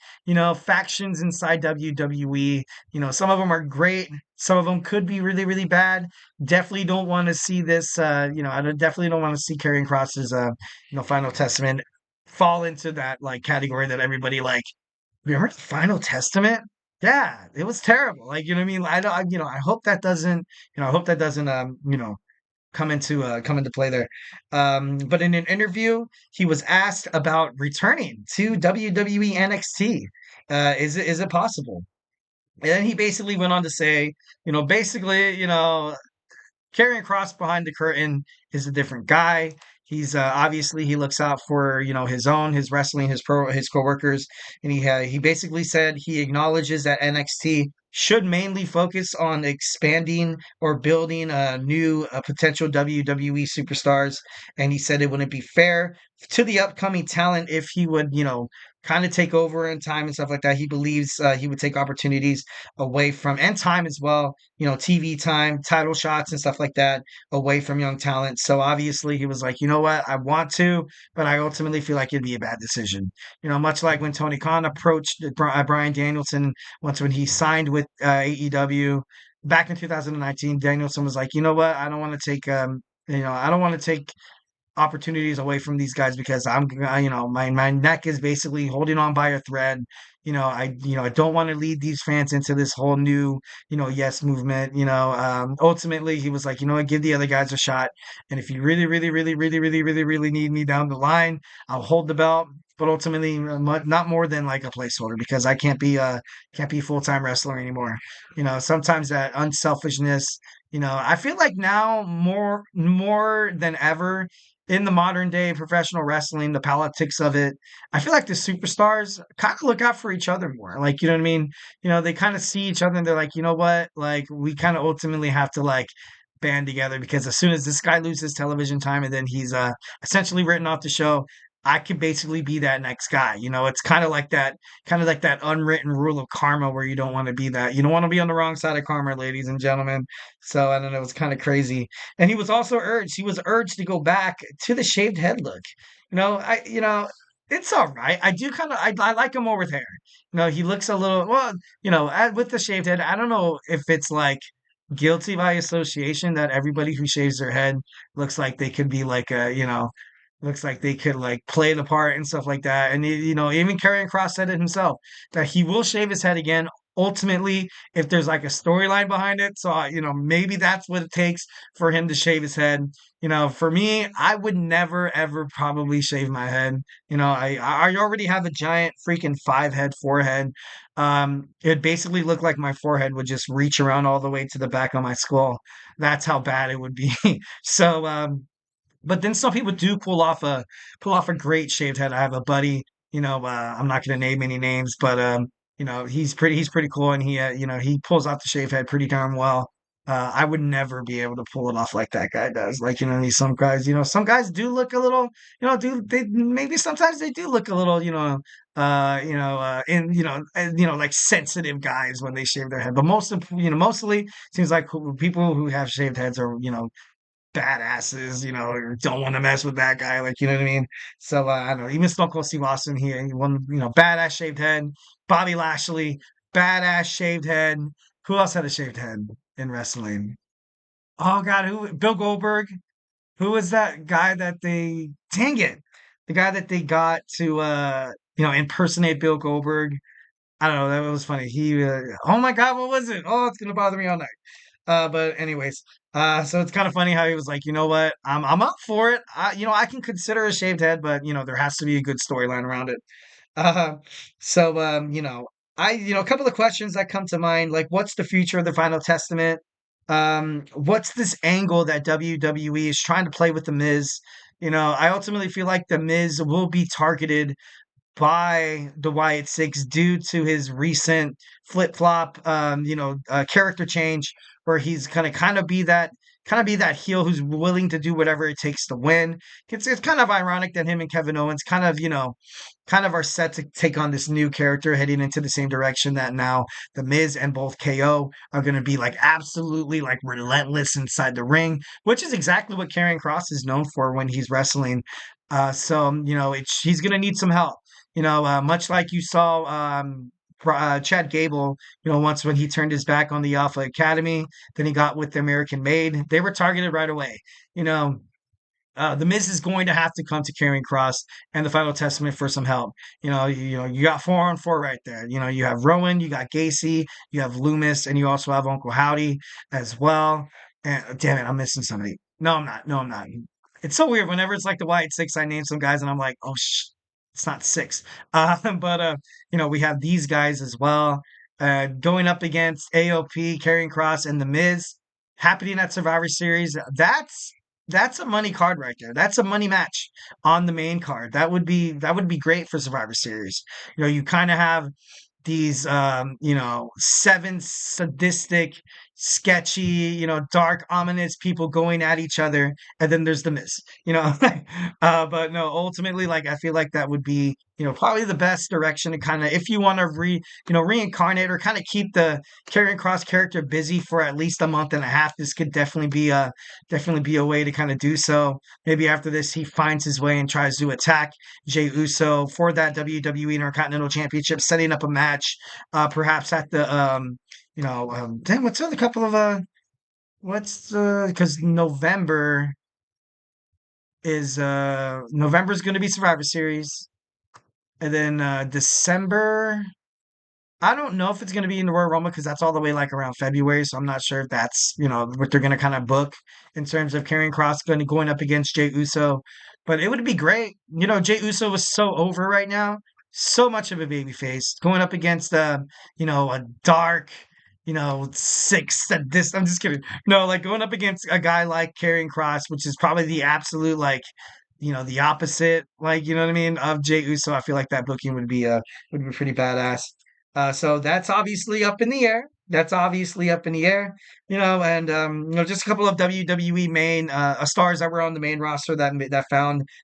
Factions inside WWE. Some of them are great. Some of them could be really, really bad. Definitely don't want to see this. Definitely don't want to see Karrion Kross's Final Testament fall into that like category that everybody like. Have you heard the Final Testament? Yeah, it was terrible. Like, you know what I mean? I don't, I hope that doesn't, come into play there. But in an interview, he was asked about returning to WWE NXT. Is it possible? And then he basically went on to say, Karrion Kross behind the curtain is a different guy. He's obviously he looks out for his wrestling, his coworkers, and he basically said he acknowledges that NXT should mainly focus on expanding or building new potential WWE superstars, and he said it wouldn't be fair to the upcoming talent if he would kind of take over in time and stuff like that. He believes he would take opportunities away from, and time as well, TV time, title shots and stuff like that away from young talent. So obviously he was like, you know what, I want to, but I ultimately feel like it'd be a bad decision. Much like when Tony Khan approached Bryan Danielson once when he signed with AEW back in 2019, Danielson was like, you know what, I don't want to take I don't want to take opportunities away from these guys because my neck is basically holding on by a thread. I don't want to lead these fans into this whole new, yes movement. Ultimately he was like, what, give the other guys a shot. And if you really, really, really, really, really, really, really need me down the line, I'll hold the belt. But ultimately, not more than like a placeholder because I can't be a full-time wrestler anymore. Sometimes that unselfishness. I feel like now more than ever in the modern day professional wrestling, the politics of it, I feel like the superstars kind of look out for each other more. Like, you know what I mean? They kind of see each other and they're like, you know what? Like, we kind of ultimately have to like band together because as soon as this guy loses television time and then he's essentially written off the show, I could basically be that next guy. It's kind of like that unwritten rule of karma where you don't want to be that. You don't want to be on the wrong side of karma, ladies and gentlemen. So I don't know, it was kind of crazy. And he was urged to go back to the shaved head look. It's all right. I like him more with hair. He looks a little, well, with the shaved head, I don't know if it's like guilty by association that everybody who shaves their head looks like they could be like looks like they could like play the part and stuff like that. And even Karrion Kross said it himself that he will shave his head again. Ultimately, if there's like a storyline behind it, so maybe that's what it takes for him to shave his head. For me, I would never ever probably shave my head. I already have a giant freaking 5 head forehead. It basically looked like my forehead would just reach around all the way to the back of my skull. That's how bad it would be. So, but then some people do pull off a great shaved head. I have a buddy, I'm not going to name any names, but he's pretty cool, and he pulls off the shaved head pretty darn well. I would never be able to pull it off like that guy does. Like, some guys do look a little, do they maybe sometimes they do look a little, like sensitive guys when they shave their head. But mostly seems like people who have shaved heads are, badasses, or don't want to mess with that guy, like, you know what I mean? So I don't know. Even Stone Cold Steve Austin here, he won, badass shaved head. Bobby Lashley, badass shaved head. Who else had a shaved head in wrestling? Oh God, who? Bill Goldberg. Who was that guy that they? Dang it, the guy that they got to impersonate Bill Goldberg. I don't know. That was funny. Oh my God, what was it? Oh, it's gonna bother me all night. But anyways, so it's kind of funny how he was like, you know what, I'm up for it. I can consider a shaved head, but there has to be a good storyline around it. Uh, so a couple of questions that come to mind, like what's the future of the Final Testament? What's this angle that WWE is trying to play with the Miz? I ultimately feel like the Miz will be targeted by the Wyatt Six due to his recent flip flop, character change, where he's gonna kind of be that heel who's willing to do whatever it takes to win. It's kind of ironic that him and Kevin Owens kind of are set to take on this new character heading into the same direction that now the Miz and both KO are going to be like absolutely like relentless inside the ring, which is exactly what Karrion Kross is known for when he's wrestling. So he's going to need some help. Much like you saw Chad Gable, once when he turned his back on the Alpha Academy, then he got with the American Made. They were targeted right away. The Miz is going to have to come to Karrion Kross and the Final Testament for some help. You got 4-on-4 right there. You have Rowan, you got Gacy, you have Loomis, and you also have Uncle Howdy as well. And damn it, I'm missing somebody. No, I'm not. No, I'm not. It's so weird. Whenever it's like the Wyatt Six, I name some guys, and I'm like, oh, it's not six. But we have these guys as well. Going up against AOP, Karrion Kross, and The Miz, happening at Survivor Series. That's a money card right there. That's a money match on the main card. That would be great for Survivor Series. You kind of have these 7 sadistic, sketchy, dark, ominous people going at each other, and then there's the Miz. But no, ultimately, like I feel like that would be probably the best direction to kind of, if you want to reincarnate or kind of keep the Karrion Kross character busy for at least a month and a half. This could definitely be a way to kind of do so. Maybe after this, he finds his way and tries to attack Jey Uso for that WWE Intercontinental Championship, setting up a match, perhaps at the damn, what's the other couple of because November's going to be Survivor Series, and then December. I don't know if it's going to be in the Royal Rumble because that's all the way like around February. So I'm not sure if that's what they're going to kind of book in terms of Karrion Kross going up against Jey Uso. But it would be great. Jey Uso was so over right now, so much of a babyface going up against a dark, six at this. I'm just kidding. No, like going up against a guy like Karrion Kross, which is probably the absolute like the opposite, like what I mean, of Jey Uso. I feel like that booking would be pretty badass. So that's obviously up in the air. That's obviously up in the air, and just a couple of WWE main stars that were on the main roster that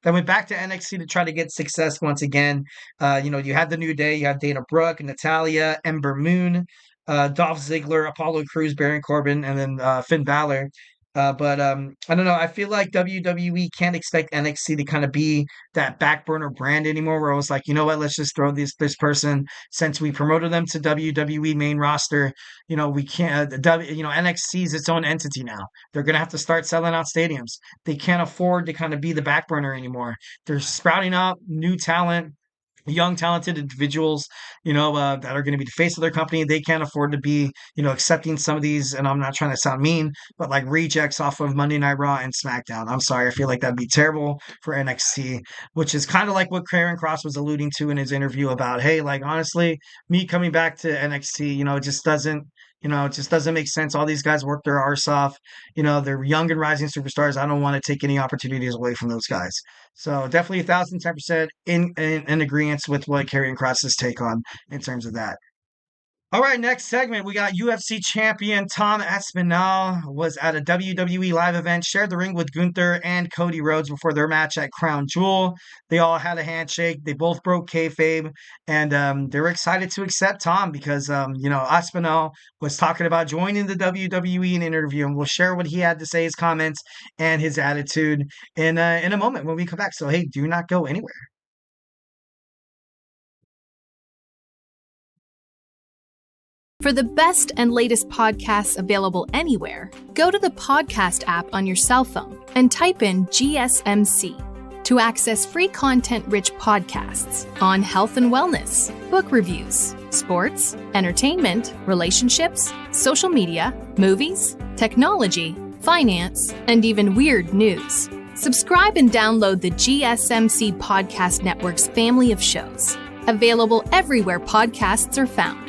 went back to NXT to try to get success once again. You had the New Day, you have Dana Brooke, Natalia, Ember Moon, Dolph Ziggler, Apollo Crews, Baron Corbin, and then Finn Balor. But I don't know. I feel like WWE can't expect NXT to kind of be that back burner brand anymore. Where it was like, you know what, let's just throw this person since we promoted them to WWE main roster. We can't. NXT is its own entity now. They're gonna have to start selling out stadiums. They can't afford to kind of be the back burner anymore. They're sprouting out new talent, young talented individuals, that are going to be the face of their company. They can't afford to be, accepting some of these, and I'm not trying to sound mean, but like rejects off of Monday Night Raw and SmackDown. I'm sorry, I feel like that'd be terrible for NXT, which is kind of like what Karrion Kross was alluding to in his interview about, hey, like honestly, me coming back to NXT, it just doesn't make sense. All these guys work their arse off. They're young and rising superstars. I don't want to take any opportunities away from those guys. So definitely 1,010% in agreement with what Karrion Kross's take on in terms of that. All right, next segment, we got UFC champion Tom Aspinall was at a WWE live event, shared the ring with Gunther and Cody Rhodes before their match at Crown Jewel. They all had a handshake. They both broke kayfabe, and they were excited to accept Tom because, Aspinall was talking about joining the WWE in an interview, and we'll share what he had to say, his comments, and his attitude in a moment when we come back. So, hey, do not go anywhere. For the best and latest podcasts available anywhere, go to the podcast app on your cell phone and type in GSMC to access free content-rich podcasts on health and wellness, book reviews, sports, entertainment, relationships, social media, movies, technology, finance, and even weird news. Subscribe and download the GSMC Podcast Network's family of shows, available everywhere podcasts are found.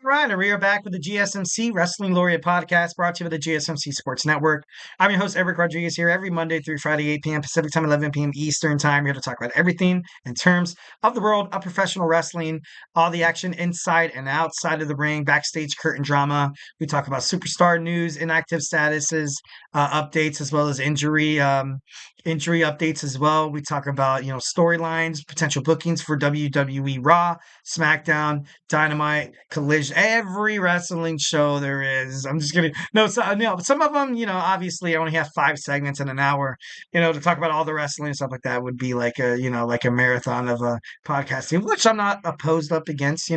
Right, and we are back with the GSMC Wrestling Laureate Podcast, brought to you by the GSMC Sports Network. I'm your host, Eric Rodriguez, here every Monday through Friday, 8 p.m. Pacific Time, 11 p.m. Eastern Time. We're here to talk about everything in terms of the world of professional wrestling, all the action inside and outside of the ring, backstage curtain drama. We talk about superstar news, inactive statuses, updates, as well as injury updates as well. We talk about, storylines, potential bookings for WWE Raw, SmackDown, Dynamite, Collision, every wrestling show there is. I'm just kidding. No, some of them, obviously I only have 5 segments in an hour, to talk about all the wrestling and stuff like that would be like like a marathon of a podcasting, which I'm not opposed up against,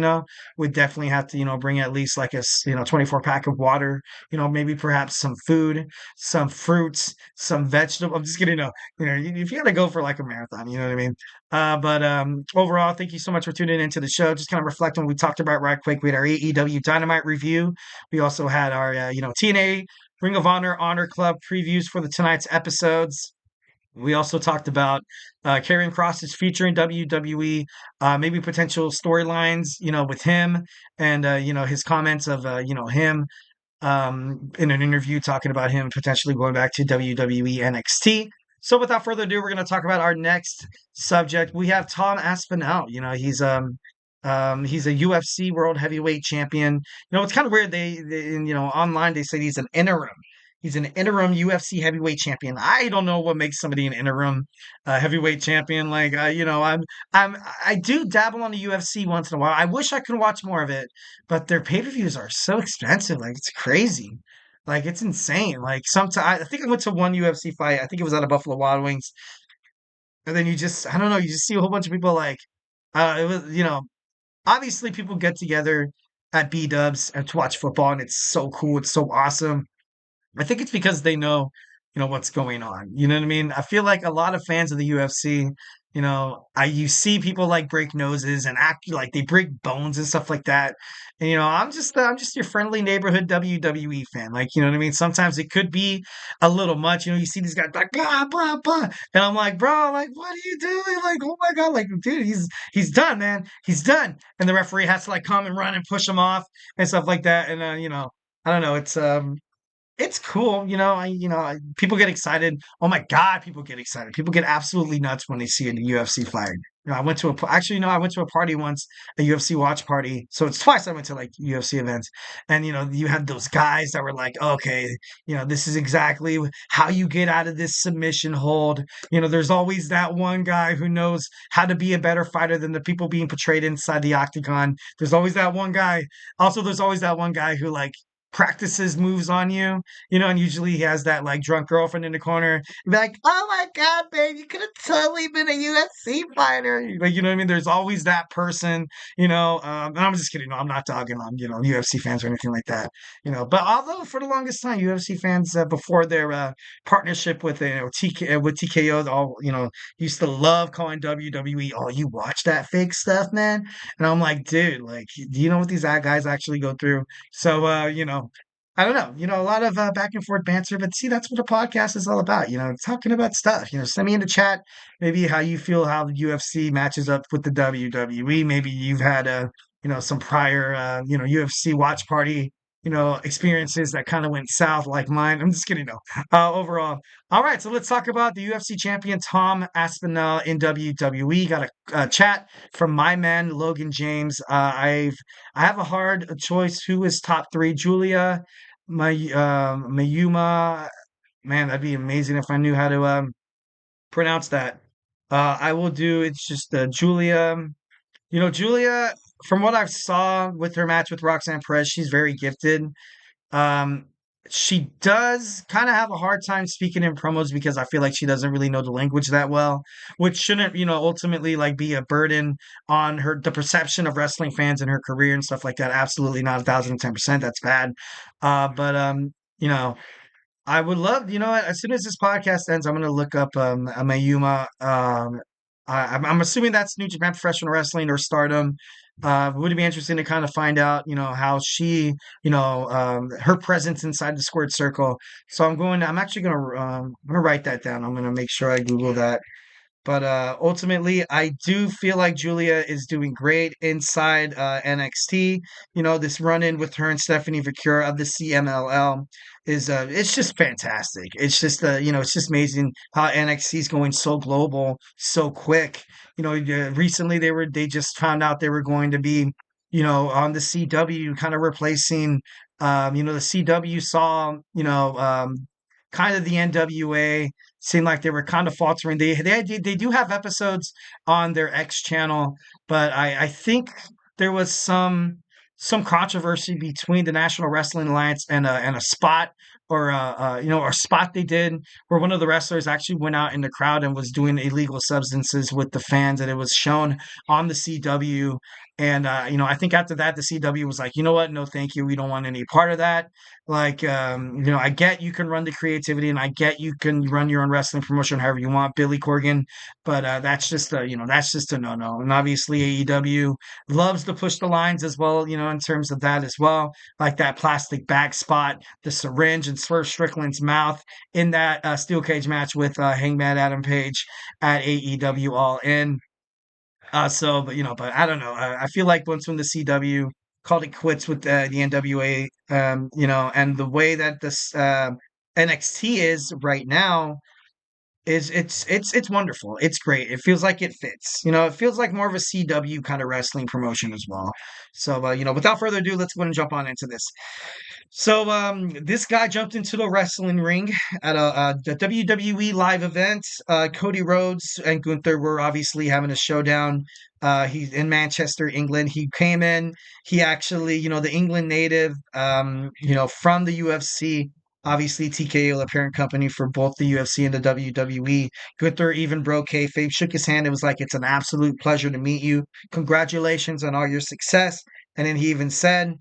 we definitely have to, bring at least like a, 24 pack of water, maybe perhaps some food, some fruits, some vegetables. I'm just kidding. No, if you had to go for like a marathon, you know what I mean? But overall, thank you so much for tuning into the show. Just kind of reflect on what we talked about right quick. We had our AEW Dynamite review. We also had our, TNA Ring of Honor Club previews for tonight's episodes. We also talked about Karrion Kross's future in WWE, maybe potential storylines, with him and, his comments of, him in an interview talking about him potentially going back to WWE NXT. So without further ado, we're going to talk about our next subject. We have Tom Aspinall. He's a UFC World Heavyweight Champion. It's kind of weird. They online they say he's an interim. He's an interim UFC Heavyweight Champion. I don't know what makes somebody an interim heavyweight champion. Like I do dabble on the UFC once in a while. I wish I could watch more of it, but their pay-per-views are so expensive. Like it's crazy. Like it's insane. Like sometimes I think I went to one UFC fight. I think it was at a Buffalo Wild Wings, and then I don't know. You just see a whole bunch of people like it was obviously people get together at B Dubs and to watch football, and it's so cool. It's so awesome. I think it's because they know, what's going on. You know what I mean? I feel like a lot of fans of the UFC, you see people like break noses and act like they break bones and stuff like that. And I'm just your friendly neighborhood WWE fan. Like, you know what I mean? Sometimes it could be a little much. You see these guys like blah blah blah, and I'm like, bro, like, what are you doing? Like, oh my god, like, dude, he's done, man, he's done. And the referee has to like come and run and push him off and stuff like that. And I don't know, it's It's cool, people get excited. Oh my God, people get excited. People get absolutely nuts when they see a UFC flag. I went to I went to a party once, a UFC watch party. So it's twice I went to like UFC events. And, you had those guys that were like, okay, this is exactly how you get out of this submission hold. There's always that one guy who knows how to be a better fighter than the people being portrayed inside the octagon. There's always that one guy. Also, there's always that one guy who like practices moves on you, and usually he has that like drunk girlfriend in the corner. Be like, "Oh my God, babe, you could have totally been a UFC fighter." Like, you know what I mean? There's always that person, and I'm just kidding. No, I'm not dogging on, UFC fans or anything like that, But although for the longest time, UFC fans before their partnership with with TKO, all used to love calling WWE. Oh, you watch that fake stuff, man? And I'm like, dude, like, do you know what these guys actually go through? So, I don't know, a lot of back and forth banter, but see, that's what the podcast is all about, talking about stuff. Send me in the chat maybe how you feel how the UFC matches up with the WWE. Maybe you've had some prior UFC watch party experiences that kind of went south like mine. I'm just kidding, no. Overall, all right, so let's talk about the UFC champion Tom Aspinall in WWE. Got a chat from my man Logan James. I have a hard choice. Who is top three? Julia, Mayuma. Man, that'd be amazing if I knew how to pronounce that. I will do. It's just Julia. Julia. From what I saw with her match with Roxanne Perez, she's very gifted. Um, she does kind of have a hard time speaking in promos because I feel like she doesn't really know the language that well, which shouldn't, ultimately like be a burden on the perception of wrestling fans and her career and stuff like that. Absolutely not 1,010%. That's bad. You know, I would love, what, as soon as this podcast ends, I'm going to look up a Mayuma. I'm assuming that's New Japan Professional Wrestling or Stardom. Would it be interesting to kind of find out, how she, her presence inside the squared circle. So I'm actually gonna write that down. I'm gonna make sure I Google that. But ultimately, I do feel like Julia is doing great inside NXT. This run-in with her and Stephanie Vicura of the CMLL is it's just fantastic. It's just it's just amazing how NXT is going so global so quick. Recently they just found out they were going to be on the CW, kind of replacing the CW saw kind of the NWA seemed like they were kind of faltering. They do have episodes on their X channel, but I think there was some controversy between the National Wrestling Alliance and a spot or or spot they did where one of the wrestlers actually went out in the crowd and was doing illegal substances with the fans, and it was shown on the CW. And I think after that the CW was like, you know what, no thank you, we don't want any part of that. Like, I get you can run the creativity and I get you can run your own wrestling promotion however you want, Billy Corgan, but that's just that's just a no-no. And obviously AEW loves to push the lines as well, in terms of that as well, like that plastic bag spot, the syringe in Swerve Strickland's mouth in that steel cage match with Hangman Adam Page at AEW All In. But I don't know. I feel like once when the CW called it quits with the NWA, and the way that this NXT is right now is it's wonderful. It's great. It feels like it fits. It feels like more of a CW kind of wrestling promotion as well. So, without further ado, let's go and jump on into this. So, this guy jumped into the wrestling ring at the WWE live event. Cody Rhodes and Gunther were obviously having a showdown. He's in Manchester, England. He came in. He actually, the England native, from the UFC. Obviously, TKO, the parent company for both the UFC and the WWE. Gunther even broke kayfabe, shook his hand. It was like, it's an absolute pleasure to meet you. Congratulations on all your success. And then he even said,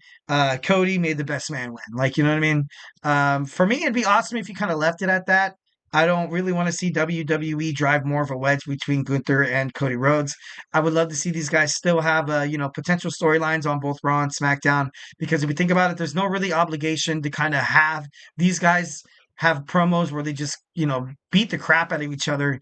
Cody made the best man win. Like, you know what I mean? For me, it'd be awesome if you kind of left it at that. I don't really want to see WWE drive more of a wedge between Gunther and Cody Rhodes. I would love to see these guys still have, potential storylines on both Raw and SmackDown. Because if you think about it, there's no really obligation to kind of have these guys have promos where they just, beat the crap out of each other,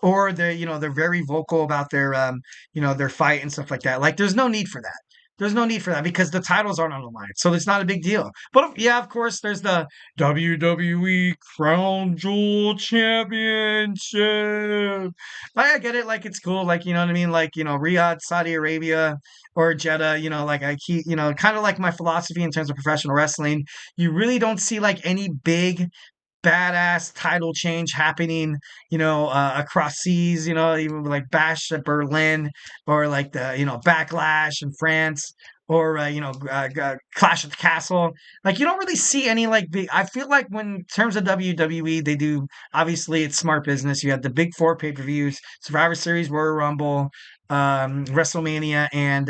or they're very vocal about their fight and stuff like that. Like, there's no need for that. There's no need for that because the titles aren't on the line. So it's not a big deal. But yeah, of course, there's the WWE Crown Jewel Championship. I get it. Like, it's cool. Like, you know what I mean? Like, Riyadh, Saudi Arabia, or Jeddah, like I keep, kind of like my philosophy in terms of professional wrestling. You really don't see like any big badass title change happening, across seas, even like Bash at Berlin or like the, Backlash in France or, Clash at the Castle. Like, you don't really see any like big, I feel like when in terms of WWE, they do, obviously it's smart business. You have the big four pay-per-views, Survivor Series, Royal Rumble, WrestleMania, and,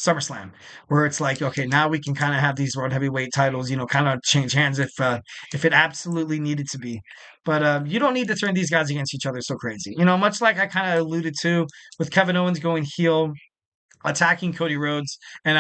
SummerSlam, where it's like, okay, now we can kind of have these world heavyweight titles, kind of change hands if it absolutely needed to be. But you don't need to turn these guys against each other so crazy. Much like I kind of alluded to with Kevin Owens going heel, attacking Cody Rhodes, and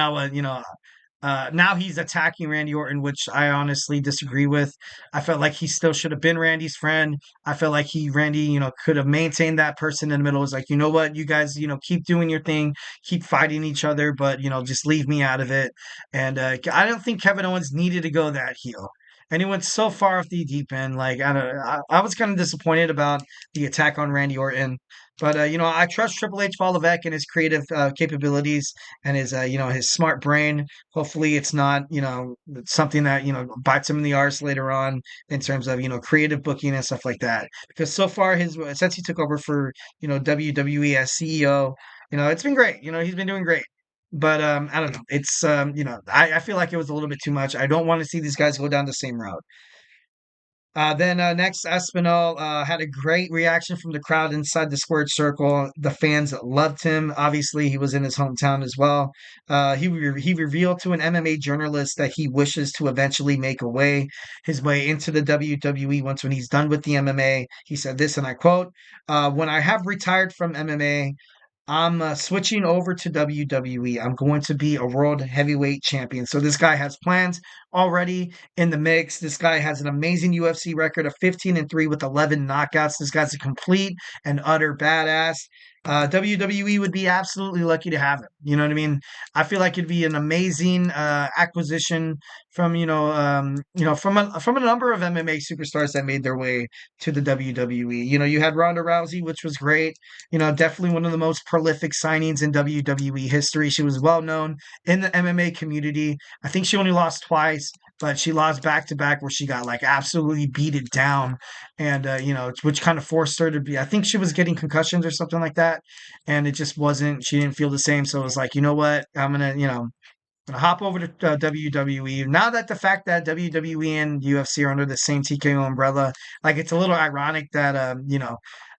now he's attacking Randy Orton, which I honestly disagree with. I felt like he still should have been Randy's friend. I felt like Randy, could have maintained that person in the middle. It was like, you know what, you guys, keep doing your thing, keep fighting each other, but just leave me out of it. And I don't think Kevin Owens needed to go that heel. And he went so far off the deep end. Like, I was kind of disappointed about the attack on Randy Orton. But I trust Triple H Palovek and his creative capabilities and his his smart brain. Hopefully, it's not something that bites him in the arse later on in terms of creative booking and stuff like that. Because so far, since he took over for WWE as CEO, it's been great. He's been doing great. But I don't know. It's I feel like it was a little bit too much. I don't want to see these guys go down the same route. Then next, Aspinall had a great reaction from the crowd inside the squared circle. The fans loved him. Obviously, he was in his hometown as well. He revealed to an MMA journalist that he wishes to eventually make his way into the WWE when he's done with the MMA. He said this, and I quote, "When I have retired from MMA, I'm switching over to WWE. I'm going to be a world heavyweight champion." So this guy has plans already in the mix. This guy has an amazing UFC record of 15-3 with 11 knockouts. This guy's a complete and utter badass. WWE would be absolutely lucky to have him. You know what I mean? I feel like it'd be an amazing acquisition from from a number of MMA superstars that made their way to the WWE. You had Ronda Rousey, which was great. Definitely one of the most prolific signings in WWE history. She was well known in the MMA community. I think she only lost twice, but she lost back to back where she got like absolutely beaten down, and which kind of forced her to be. I think she was getting concussions or something like that, and it just wasn't. She didn't feel the same, so it was like, you know what, I'm gonna hop over to WWE. Now that the fact that WWE and UFC are under the same TKO umbrella, like it's a little ironic that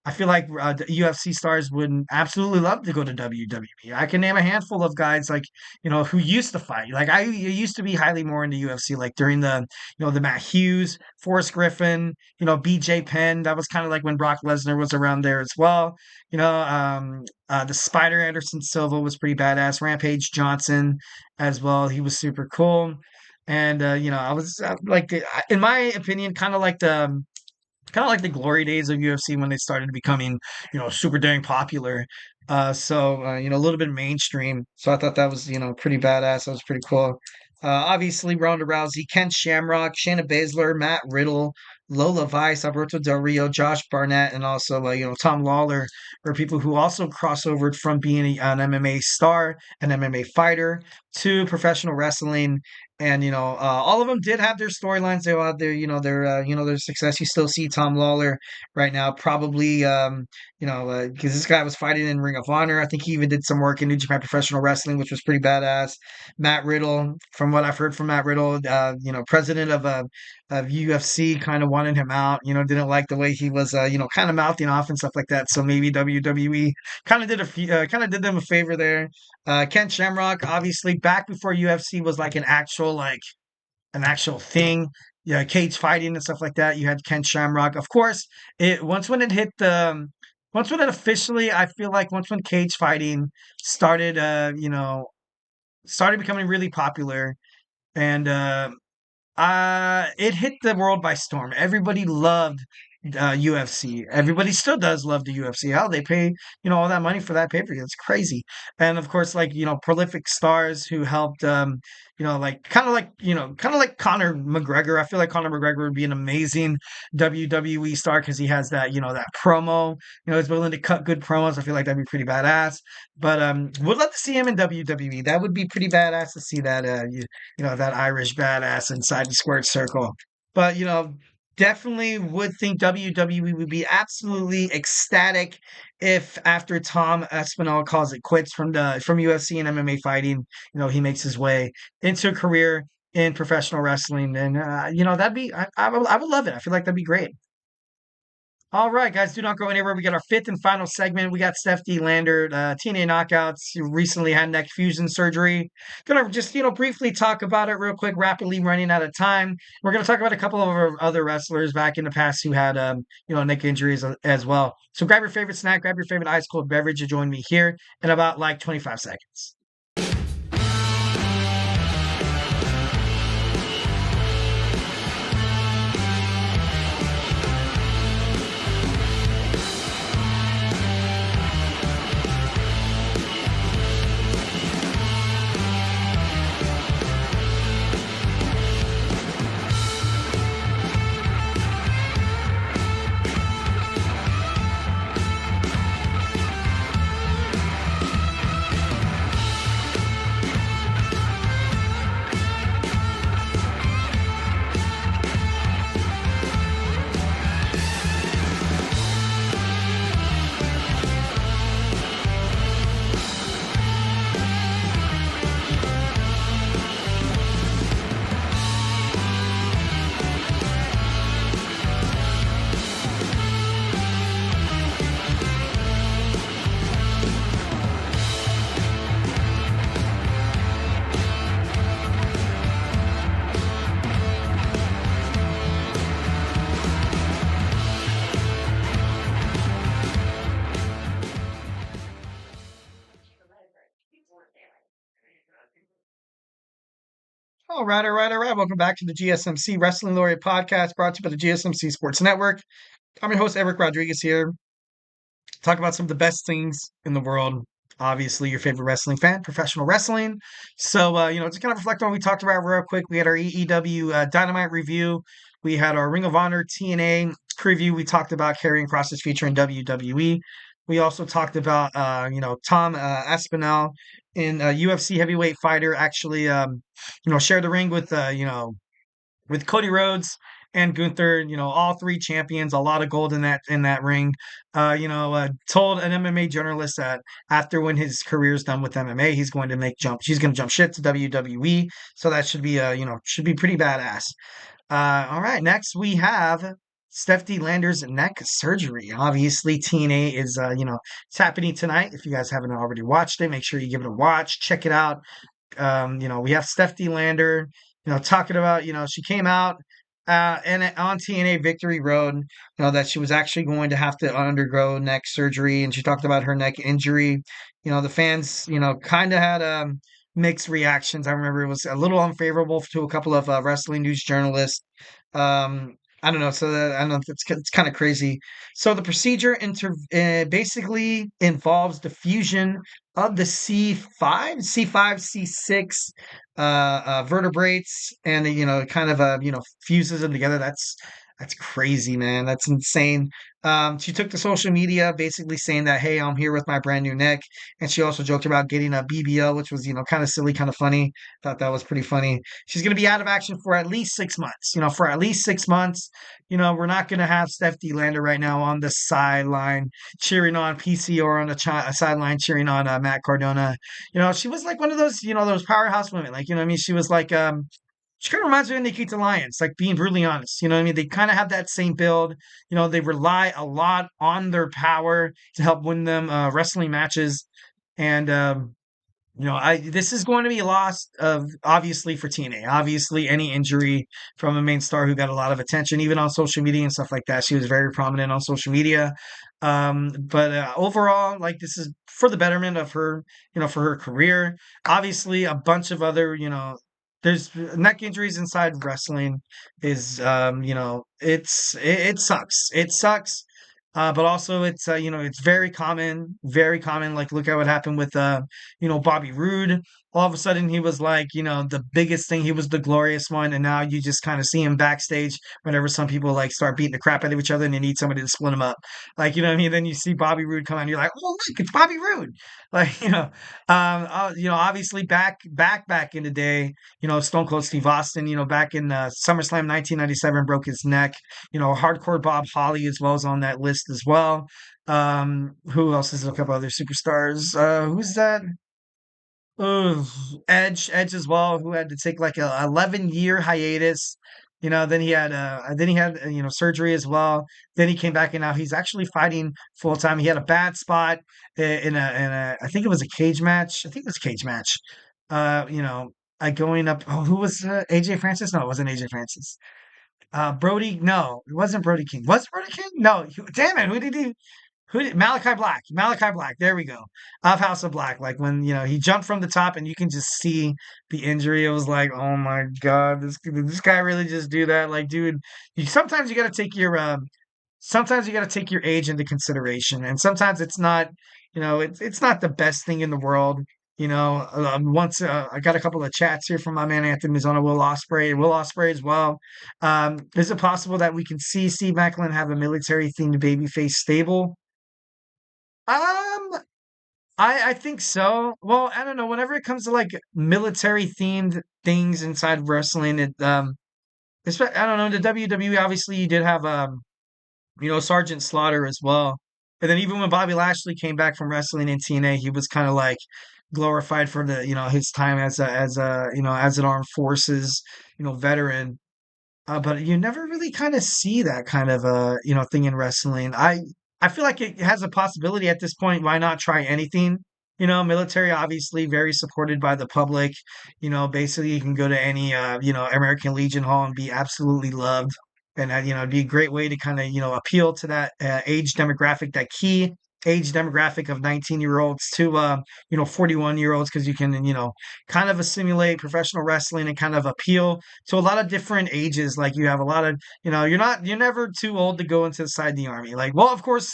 I feel like the UFC stars would absolutely love to go to WWE. I can name a handful of guys like who used to fight. Like I used to be highly more into UFC, like during the the Matt Hughes, Forrest Griffin, BJ Penn. That was kind of like when Brock Lesnar was around there as well. The Spider Anderson Silva was pretty badass. Rampage Johnson as well. He was super cool. And I was like, in my opinion, kind of like the glory days of UFC when they started becoming, super dang popular. A little bit mainstream. So I thought that was, pretty badass. That was pretty cool. Obviously, Ronda Rousey, Ken Shamrock, Shayna Baszler, Matt Riddle, Lola Vice, Alberto Del Rio, Josh Barnett, and also, Tom Lawler are people who also crossovered from being an MMA star, an MMA fighter, to professional wrestling. And all of them did have their storylines. They all had their success. You still see Tom Lawler right now, probably because this guy was fighting in Ring of Honor. I think he even did some work in New Japan Professional Wrestling, which was pretty badass. Matt Riddle, from what I've heard from Matt Riddle, president of UFC, kind of wanted him out. Didn't like the way he was, kind of mouthing off and stuff like that. So maybe WWE kind of did them a favor there. Ken Shamrock, obviously, back before UFC was like an actual thing. Yeah, cage fighting and stuff like that. You had Ken Shamrock. Of course, once when it officially, I feel like once when cage fighting started, started becoming really popular, and it hit the world by storm. Everybody loved UFC. Everybody still does love the UFC. How they pay, all that money for that pay-per-view. It's crazy. And of course, like, prolific stars who helped, like kind of like Conor McGregor. I feel like Conor McGregor would be an amazing WWE star because he has that, that promo. He's willing to cut good promos. I feel like that'd be pretty badass. But would love to see him in WWE. That would be pretty badass to see that, that Irish badass inside the squared circle. But definitely would think WWE would be absolutely ecstatic if after Tom Aspinall calls it quits from UFC and MMA fighting, he makes his way into a career in professional wrestling. And that'd be I would love it. I feel like that'd be great. All right, guys, do not go anywhere. We got our fifth and final segment. We got Steph D. Lander, TNA Knockouts, who recently had neck fusion surgery. Gonna just, briefly talk about it real quick, rapidly running out of time. We're gonna talk about a couple of our other wrestlers back in the past who had, neck injuries as well. So grab your favorite snack, grab your favorite ice cold beverage to join me here in about like 25 seconds. All right, all right, all right. Welcome back to the GSMC Wrestling Laureate Podcast, brought to you by the GSMC Sports Network. I'm your host, Eric Rodriguez here. Talk about some of the best things in the world. Obviously, your favorite wrestling fan, professional wrestling. So, just kind of reflect on what we talked about real quick. We had our AEW Dynamite review. We had our Ring of Honor TNA preview. We talked about Karrion Kross's future in WWE. We also talked about, Tom Aspinall in UFC heavyweight fighter actually, shared the ring with, with Cody Rhodes and Gunther, all three champions, a lot of gold in that ring. Told an MMA journalist that after when his career's done with MMA, he's going to jump ship to WWE. So that should be pretty badass. All right, next we have Steph D. Lander's neck surgery. Obviously, TNA is, it's happening tonight. If you guys haven't already watched it, make sure you give it a watch. Check it out. We have Steph D. Lander, talking about, she came out and on TNA Victory Road, that she was actually going to have to undergo neck surgery, and she talked about her neck injury. The fans, kind of had mixed reactions. I remember it was a little unfavorable to a couple of wrestling news journalists. I don't know. So I don't know. It's kind of crazy. So the procedure basically involves the fusion of the C5, C6 vertebrates, and kind of fuses them together. That's crazy, man. That's insane. She took to social media basically saying that, hey, I'm here with my brand new neck. And she also joked about getting a BBL, which was, kind of silly, kind of funny. Thought that was pretty funny. She's going to be out of action for at least 6 months. For at least 6 months. We're not going to have Steph D. Lander right now on the sideline cheering on PC or on the sideline cheering on Matt Cardona. She was like one of those, those powerhouse women. Like, she was like, she kind of reminds me of Nikita Lyons, like being brutally honest. They kind of have that same build. They rely a lot on their power to help win them wrestling matches. And, this is going to be a loss of, obviously, for TNA. Obviously, any injury from a main star who got a lot of attention, even on social media and stuff like that. She was very prominent on social media. But overall, like, this is for the betterment of her, for her career. Obviously, a bunch of other, there's neck injuries inside wrestling is it sucks. It sucks. But also it's it's very common. Like look at what happened with Bobby Roode. All of a sudden he was like, the biggest thing, he was the glorious one, and now you just kind of see him backstage whenever some people like start beating the crap out of each other and they need somebody to split them up. Like, you know what I mean? Then you see Bobby Roode come out and you're like, oh look, it's Bobby Roode. Like, obviously back in the day, Stone Cold Steve Austin, back in SummerSlam 1997 broke his neck. Hardcore Bob Holly as well is on that list as well. Who else is a couple other superstars? Who's that? Ugh, Edge as well, who had to take like a 11-year hiatus. Then he had surgery as well. Then he came back and now he's actually fighting full time. He had a bad spot in a I think it was a cage match. I think it was a cage match. Going up. Oh, who was AJ Francis? No, it wasn't AJ Francis. Brody. No, it wasn't Brody King. Was it Brody King? No. Damn it. Who did Malachi Black? Malachi Black. There we go. Of House of Black. Like when he jumped from the top and you can just see the injury. It was like, oh my god, this guy really just do that? Like, dude, sometimes you got to take your age into consideration, and sometimes it's not. It's not the best thing in the world. Once I got a couple of chats here from my man Anthony Mizono, Will Ospreay as well. Is it possible that we can see Steve Macklin have a military themed babyface stable? Um, I think so. Well, I don't know. Whenever it comes to like military themed things inside wrestling, I don't know. The WWE, obviously, you did have Sergeant Slaughter as well, and then even when Bobby Lashley came back from wrestling in TNA, he was kind of like glorified for the his time as an armed forces veteran. But you never really kind of see that kind of thing in wrestling. I feel like it has a possibility at this point. Why not try anything? Military obviously very supported by the public. Basically you can go to any American Legion Hall and be absolutely loved. And it'd be a great way to kind of appeal to that age demographic, that key age demographic of 19-year-olds to 41-year-olds, because you can kind of assimilate professional wrestling and kind of appeal to a lot of different ages. Like you have a lot of you're never too old to go into the side of the army. Like, well, of course,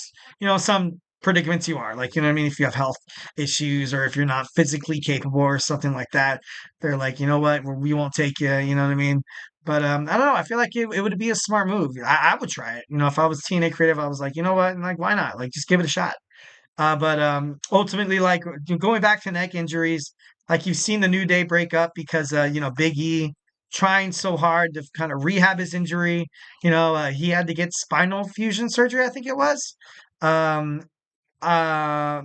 some predicaments you are, like, you know what I mean, if you have health issues or if you're not physically capable or something like that, they're like, you know what, we won't take you, you know what I mean. But I don't know. I feel like it would be a smart move. I would try it. If I was TNA creative, I was like, you know what, and like, why not? Like, just give it a shot. But ultimately, like going back to neck injuries, like you've seen the New Day break up because Big E trying so hard to kind of rehab his injury. He had to get spinal fusion surgery, I think it was. Um, uh,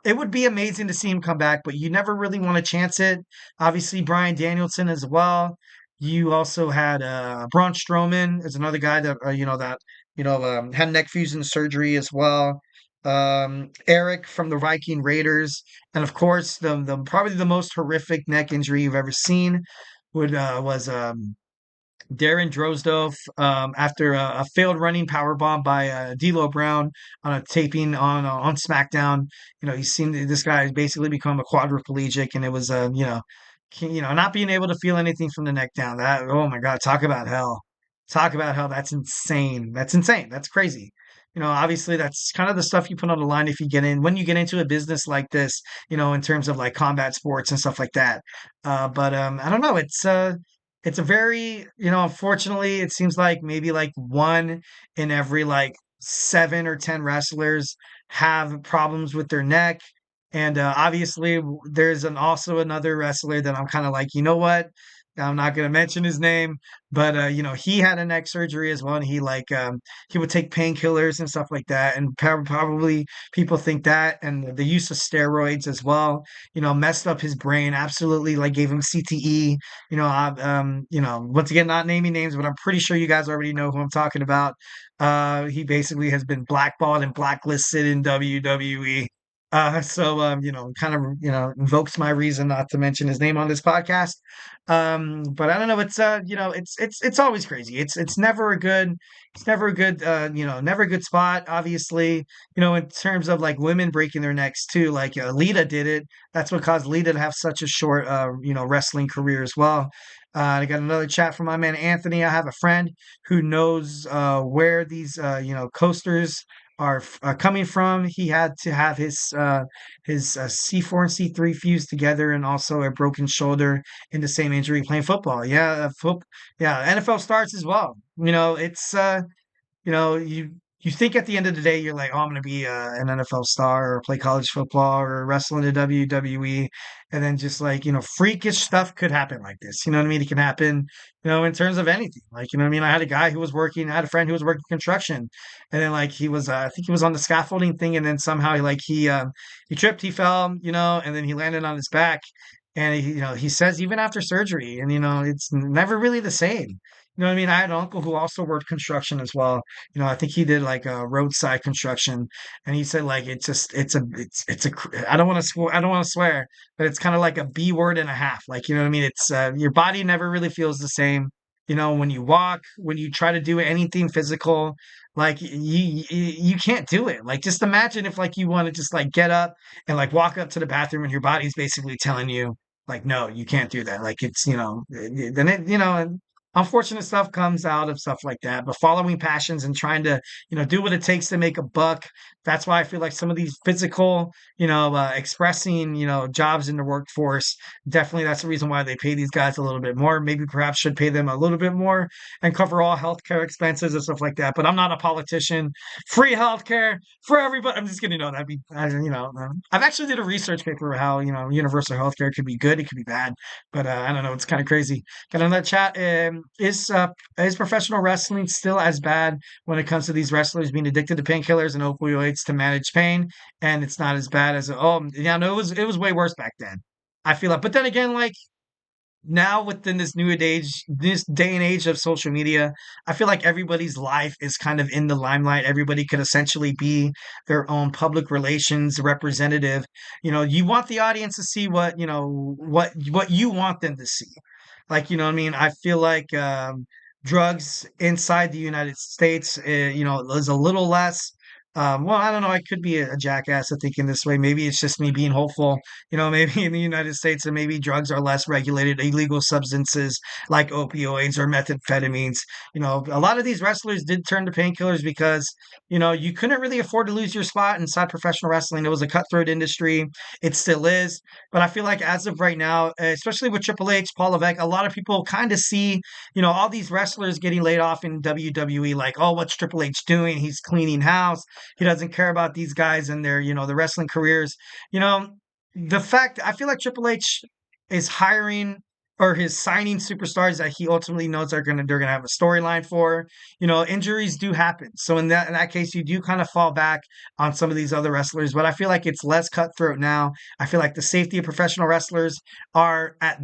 it would be amazing to see him come back, but you never really want to chance it. Obviously, Bryan Danielson as well. You also had Braun Strowman is another guy that had neck fusion surgery as well. Eric from the Viking Raiders, and of course the probably the most horrific neck injury you've ever seen was Darren Drozdov, after a failed running power bomb by D'Lo Brown on a taping on SmackDown. He seemed this guy has basically become a quadriplegic, and it was not being able to feel anything from the neck down. That, oh my God, talk about hell, talk about hell. That's insane. That's insane. That's crazy. Obviously that's kind of the stuff you put on the line if you when you get into a business like this, in terms of like combat sports and stuff like that. But I don't know. It's a very, unfortunately, it seems like maybe like one in every like 7 or 10 wrestlers have problems with their neck. And obviously, there's also another wrestler that I'm kind of like, you know what? I'm not going to mention his name, but he had a neck surgery as well, and he would take painkillers and stuff like that, and probably people think that, and the use of steroids as well, messed up his brain, absolutely, like gave him CTE. Once again, not naming names, but I'm pretty sure you guys already know who I'm talking about. He basically has been blackballed and blacklisted in WWE. Kind of, invokes my reason not to mention his name on this podcast. But I don't know. It's always crazy. It's never a good, never a good spot. Obviously, in terms of like women breaking their necks too, like Lita did it. That's what caused Lita to have such a short, wrestling career as well. I got another chat from my man Anthony. I have a friend who knows where these, coasters are coming from. He had to have his C4 and C3 fused together, and also a broken shoulder in the same injury playing football. Yeah, yeah, NFL starts as well. You think at the end of the day you're like, oh, I'm going to be an NFL star or play college football or wrestle in the WWE, and then just like freakish stuff could happen like this. You know what I mean? It can happen, in terms of anything. Like I mean, I had a friend who was working construction, and then like I think he was on the scaffolding thing, and then somehow he tripped, he fell, and then he landed on his back. And he says even after surgery, and it's never really the same. You know what I mean? I had an uncle who also worked construction as well. I think he did like a roadside construction, and he said like I don't want to swear, but it's kind of like a B word and a half. Like you know what I mean? It's your body never really feels the same. When you walk, when you try to do anything physical, like you can't do it. Like just imagine if like you want to just like get up and like walk up to the bathroom, and your body's basically telling you like, no, you can't do that. Like it's then and unfortunate stuff comes out of stuff like that. But following passions and trying to do what it takes to make a buck. That's why I feel like some of these physical expressing jobs in the workforce, definitely that's the reason why they pay these guys a little bit more. Maybe perhaps should pay them a little bit more and cover all healthcare expenses and stuff like that. But I'm not a politician. Free healthcare for everybody. I'm just kidding. That'd be I've actually did a research paper how universal healthcare could be good, it could be bad, but I don't know. It's kind of crazy. Got another chat. Is professional wrestling still as bad when it comes to these wrestlers being addicted to painkillers and opioids to manage pain? And it's not as bad as no, it was way worse back then. I feel like, but then again, like now within this day and age of social media, I feel like everybody's life is kind of in the limelight. Everybody could essentially be their own public relations representative. You want the audience to see what you want them to see. Like, you know what I mean? I feel like drugs inside the United States, is a little less. Well, I don't know. I could be a jackass at thinking this way. Maybe it's just me being hopeful. Maybe in the United States, and maybe drugs are less regulated. Illegal substances like opioids or methamphetamines. A lot of these wrestlers did turn to painkillers because you couldn't really afford to lose your spot inside professional wrestling. It was a cutthroat industry. It still is. But I feel like as of right now, especially with Triple H, Paul Levesque, a lot of people kind of see, all these wrestlers getting laid off in WWE, like, oh, what's Triple H doing? He's cleaning house. He doesn't care about these guys and their, the wrestling careers. The fact I feel like Triple H is hiring or his signing superstars that he ultimately knows they're gonna have a storyline for. Injuries do happen. So in that case, you do kind of fall back on some of these other wrestlers. But I feel like it's less cutthroat now. I feel like the safety of professional wrestlers are at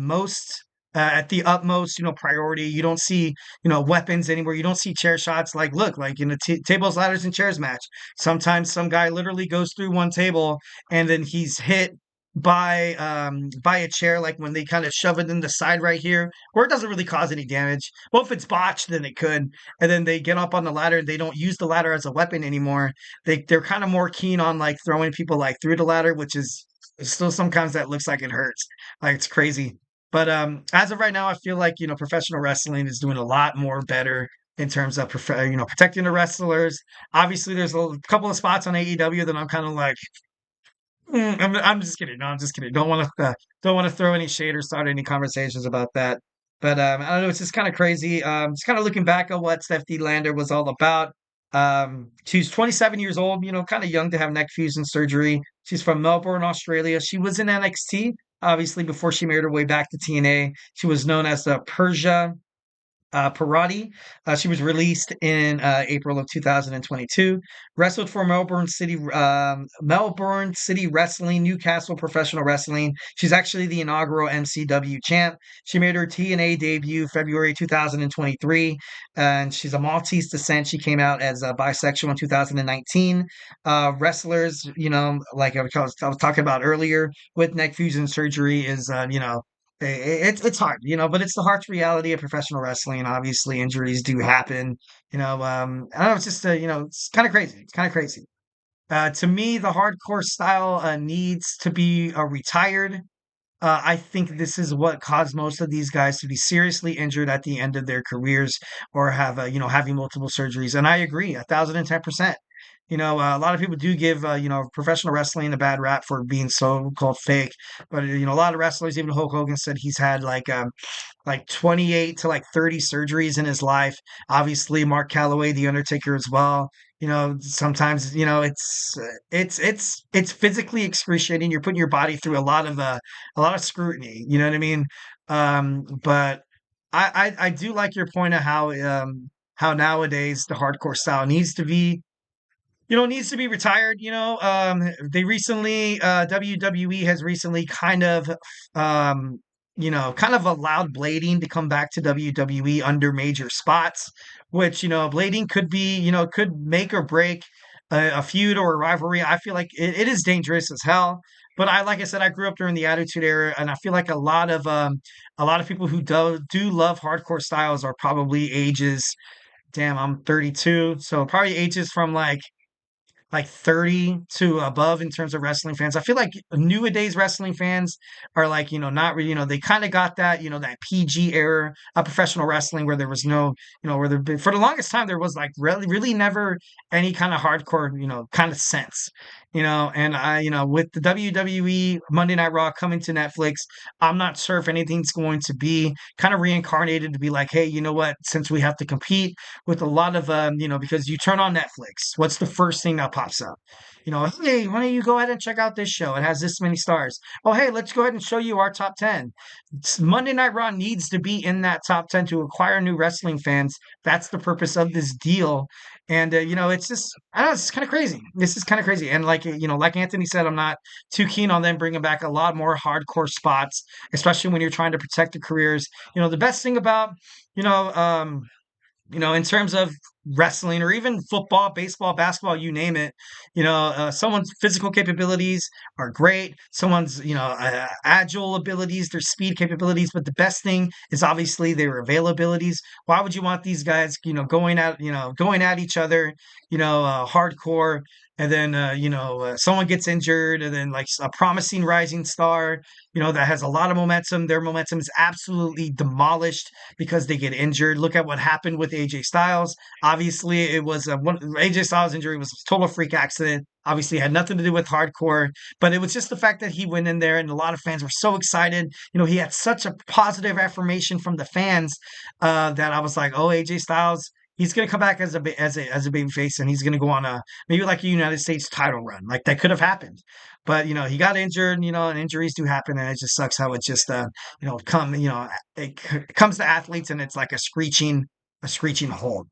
the utmost, priority. You don't see, weapons anymore. You don't see chair shots. Like, look, like in a tables, ladders, and chairs match, sometimes some guy literally goes through one table and then he's hit by a chair, like when they kind of shove it in the side right here, where it doesn't really cause any damage. Well, if it's botched, then it could. And then they get up on the ladder and they don't use the ladder as a weapon anymore. They're kind of more keen on like throwing people like through the ladder, which is still sometimes that looks like it hurts. Like it's crazy. But as of right now, I feel like professional wrestling is doing a lot more better in terms of protecting the wrestlers. Obviously, there's a couple of spots on AEW that I'm kind of like, I'm just kidding. No, I'm just kidding. Don't want to throw any shade or start any conversations about that. But I don't know. It's just kind of crazy. Just kind of looking back at what Steph Lander was all about. She's 27 years old. Kind of young to have neck fusion surgery. She's from Melbourne, Australia. She was in NXT. Obviously, before she made her way back to TNA, she was known as Persia. Parati. She was released in April of 2022. Wrestled for Melbourne City Wrestling, Newcastle Professional Wrestling. She's actually the inaugural MCW champ. She made her TNA debut February 2023, and she's a Maltese descent. She came out as bisexual in 2019. Wrestlers, like I was talking about earlier, with neck fusion surgery is, it's hard, but it's the harsh reality of professional wrestling. Obviously, injuries do happen. I don't know. It's just, it's kind of crazy. It's kind of crazy. To me, the hardcore style needs to be retired. I think this is what caused most of these guys to be seriously injured at the end of their careers or have, having multiple surgeries. And I agree, 1,010%. A lot of people do give, professional wrestling a bad rap for being so-called fake. But, a lot of wrestlers, even Hulk Hogan said he's had like 28 to like 30 surgeries in his life. Obviously, Mark Calloway, The Undertaker as well. Sometimes, it's physically excruciating. You're putting your body through a lot of scrutiny. You know what I mean? But I do like your point of how nowadays the hardcore style needs to be retired. They recently, WWE has recently kind of allowed blading to come back to WWE under major spots, which, blading could make or break a feud or a rivalry. I feel like it is dangerous as hell. But like I said, I grew up during the Attitude Era, and I feel like a lot of people who do love hardcore styles are probably ages. Damn, I'm 32, so probably ages from like 30 to above in terms of wrestling fans. I feel like nowadays wrestling fans are like, not really, they kind of got that, that PG era of professional wrestling where there was no, for the longest time, there was like really, really never any kind of hardcore, kind of sense, and with the WWE Monday Night Raw coming to Netflix, I'm not sure if anything's going to be kind of reincarnated to be like, hey, you know what, since we have to compete with a lot of because you turn on Netflix, what's the first thing that pops up? Hey, why don't you go ahead and check out this show? It has this many stars. Oh, hey, let's go ahead and show you our top 10. Monday Night Raw needs to be in that top 10 to acquire new wrestling fans. That's the purpose of this deal. And it's just, I don't know, it's kind of crazy. This is kind of crazy. And like Anthony said, I'm not too keen on them bringing back a lot more hardcore spots, especially when you're trying to protect the careers. The best thing about, in terms of wrestling or even football, baseball, basketball, you name it, someone's physical capabilities are great. Someone's, agile abilities, their speed capabilities. But the best thing is obviously their availabilities. Why would you want these guys, going at each other, hardcore, and then, someone gets injured, and then like a promising rising star, that has a lot of momentum. Their momentum is absolutely demolished because they get injured. Look at what happened with AJ Styles. Obviously, it was AJ Styles' injury was a total freak accident. Obviously, it had nothing to do with hardcore, but it was just the fact that he went in there, and a lot of fans were so excited. He had such a positive affirmation from the fans that I was like, oh, AJ Styles. He's gonna come back as a baby face, and he's gonna go on maybe like a United States title run. Like that could have happened, but he got injured. And injuries do happen, and it just sucks how it just it comes to athletes, and it's like a screeching hold.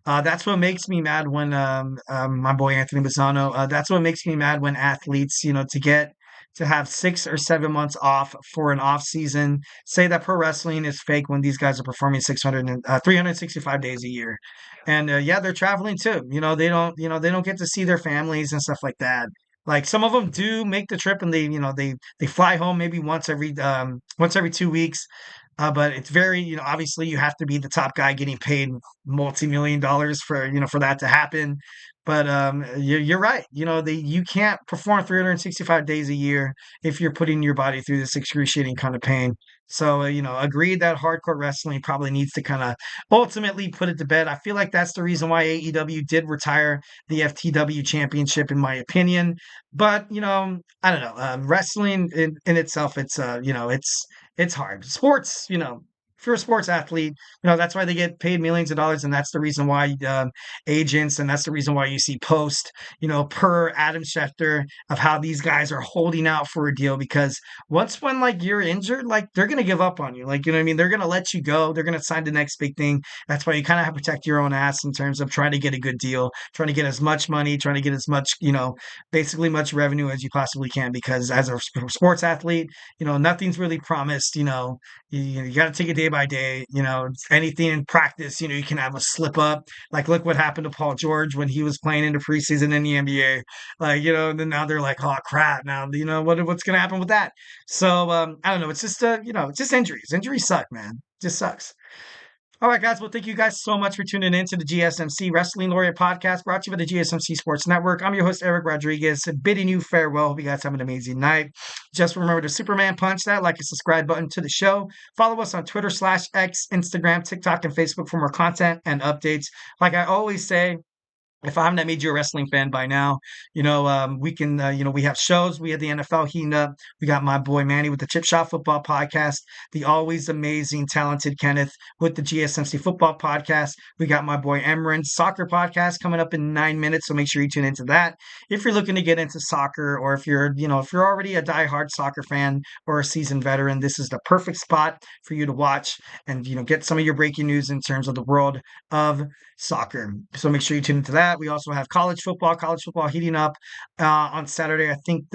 That's what makes me mad when my boy Anthony Bazzano. That's what makes me mad when athletes, to have 6 or 7 months off for an off season, say that pro wrestling is fake when these guys are performing 365 days a year, and yeah, they're traveling too. They don't get to see their families and stuff like that. Like some of them do make the trip, and they fly home maybe once every 2 weeks. But it's very, obviously you have to be the top guy getting paid multi-million dollars for that to happen. But you're right. You can't perform 365 days a year if you're putting your body through this excruciating kind of pain. So, agreed that hardcore wrestling probably needs to kind of ultimately put it to bed. I feel like that's the reason why AEW did retire the FTW championship, in my opinion. But, I don't know. Wrestling in itself, it's hard. Sports, if you're a sports athlete, that's why they get paid millions of dollars, and that's the reason why agents, and that's the reason why you see posts, per Adam Schefter of how these guys are holding out for a deal, because when like you're injured, like they're gonna give up on you, like they're gonna let you go, they're gonna sign the next big thing. That's why you kind of have to protect your own ass in terms of trying to get a good deal, trying to get as much money, trying to get as much, basically much revenue as you possibly can, because as a sports athlete, nothing's really promised. You got to take it day by day. Anything in practice, you can have a slip up. Like, look what happened to Paul George when he was playing in the preseason in the NBA. Like, and then now they're like, oh crap, now what's gonna happen with that? So I don't know. It's just it's just injuries. Injuries suck, man. Just sucks. All right, guys. Well, thank you guys so much for tuning in to the GSMC Wrestling Laureate Podcast, brought to you by the GSMC Sports Network. I'm your host, Eric Rodriguez, bidding you farewell. Hope you guys have an amazing night. Just remember to Superman punch that like and subscribe button to the show. Follow us on Twitter /X, Instagram, TikTok, and Facebook for more content and updates. Like I always say, if I haven't made you a wrestling fan by now, we can, we have shows. We have the NFL heating up. We got my boy Manny with the Chip Shot Football Podcast, the always amazing, talented Kenneth with the GSMC Football Podcast. We got my boy Emran's Soccer Podcast coming up in 9 minutes, so make sure you tune into that. If you're looking to get into soccer, or if you're already a diehard soccer fan or a seasoned veteran, this is the perfect spot for you to watch and, get some of your breaking news in terms of the world of soccer. So make sure you tune into that. We also have college football heating up on Saturday. I think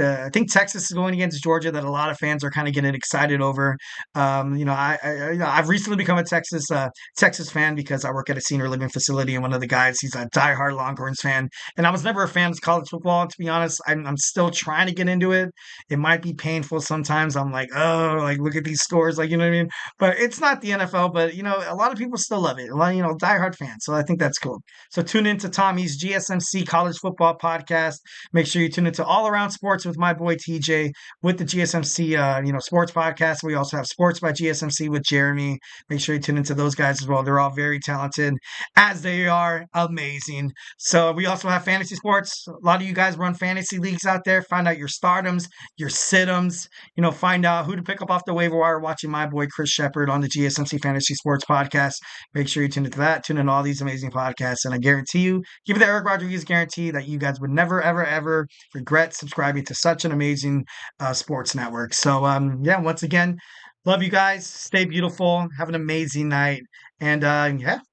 Texas is going against Georgia, that a lot of fans are kind of getting excited over. I've recently become a Texas fan because I work at a senior living facility, and one of the guys, he's a diehard Longhorns fan, and I was never a fan of college football. To be honest, I'm still trying to get into it. It might be painful sometimes. I'm like, oh, like look at these scores, like what I mean. But it's not the NFL. But a lot of people still love it. A lot, diehard fans. So I think that's cool. So tune into Tommy's GSMC College Football Podcast. Make sure you tune into All Around Sports with my boy TJ with the GSMC Sports Podcast. We also have Sports by GSMC with Jeremy. Make sure you tune into those guys as well. They're all very talented, as they are amazing. So we also have fantasy sports. A lot of you guys run fantasy leagues out there. Find out your stardoms, your sit-ems. Find out who to pick up off the waiver wire watching my boy Chris Shepard on the GSMC Fantasy Sports Podcast. Make sure you tune into that. Tune in all these amazing podcasts, and I guarantee you, give you the Eric Rodriguez guarantee that you guys would never, ever, ever regret subscribing to such an amazing sports network. So, once again, love you guys. Stay beautiful. Have an amazing night. And,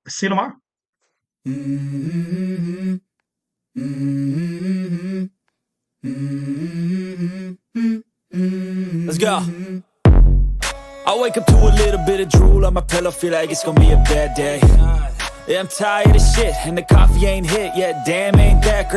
see you tomorrow. Mm-hmm. Mm-hmm. Mm-hmm. Let's go. I wake up to a little bit of drool on my pillow, feel like it's gonna be a bad day. Yeah, I'm tired of shit, and the coffee ain't hit yet, damn ain't that great.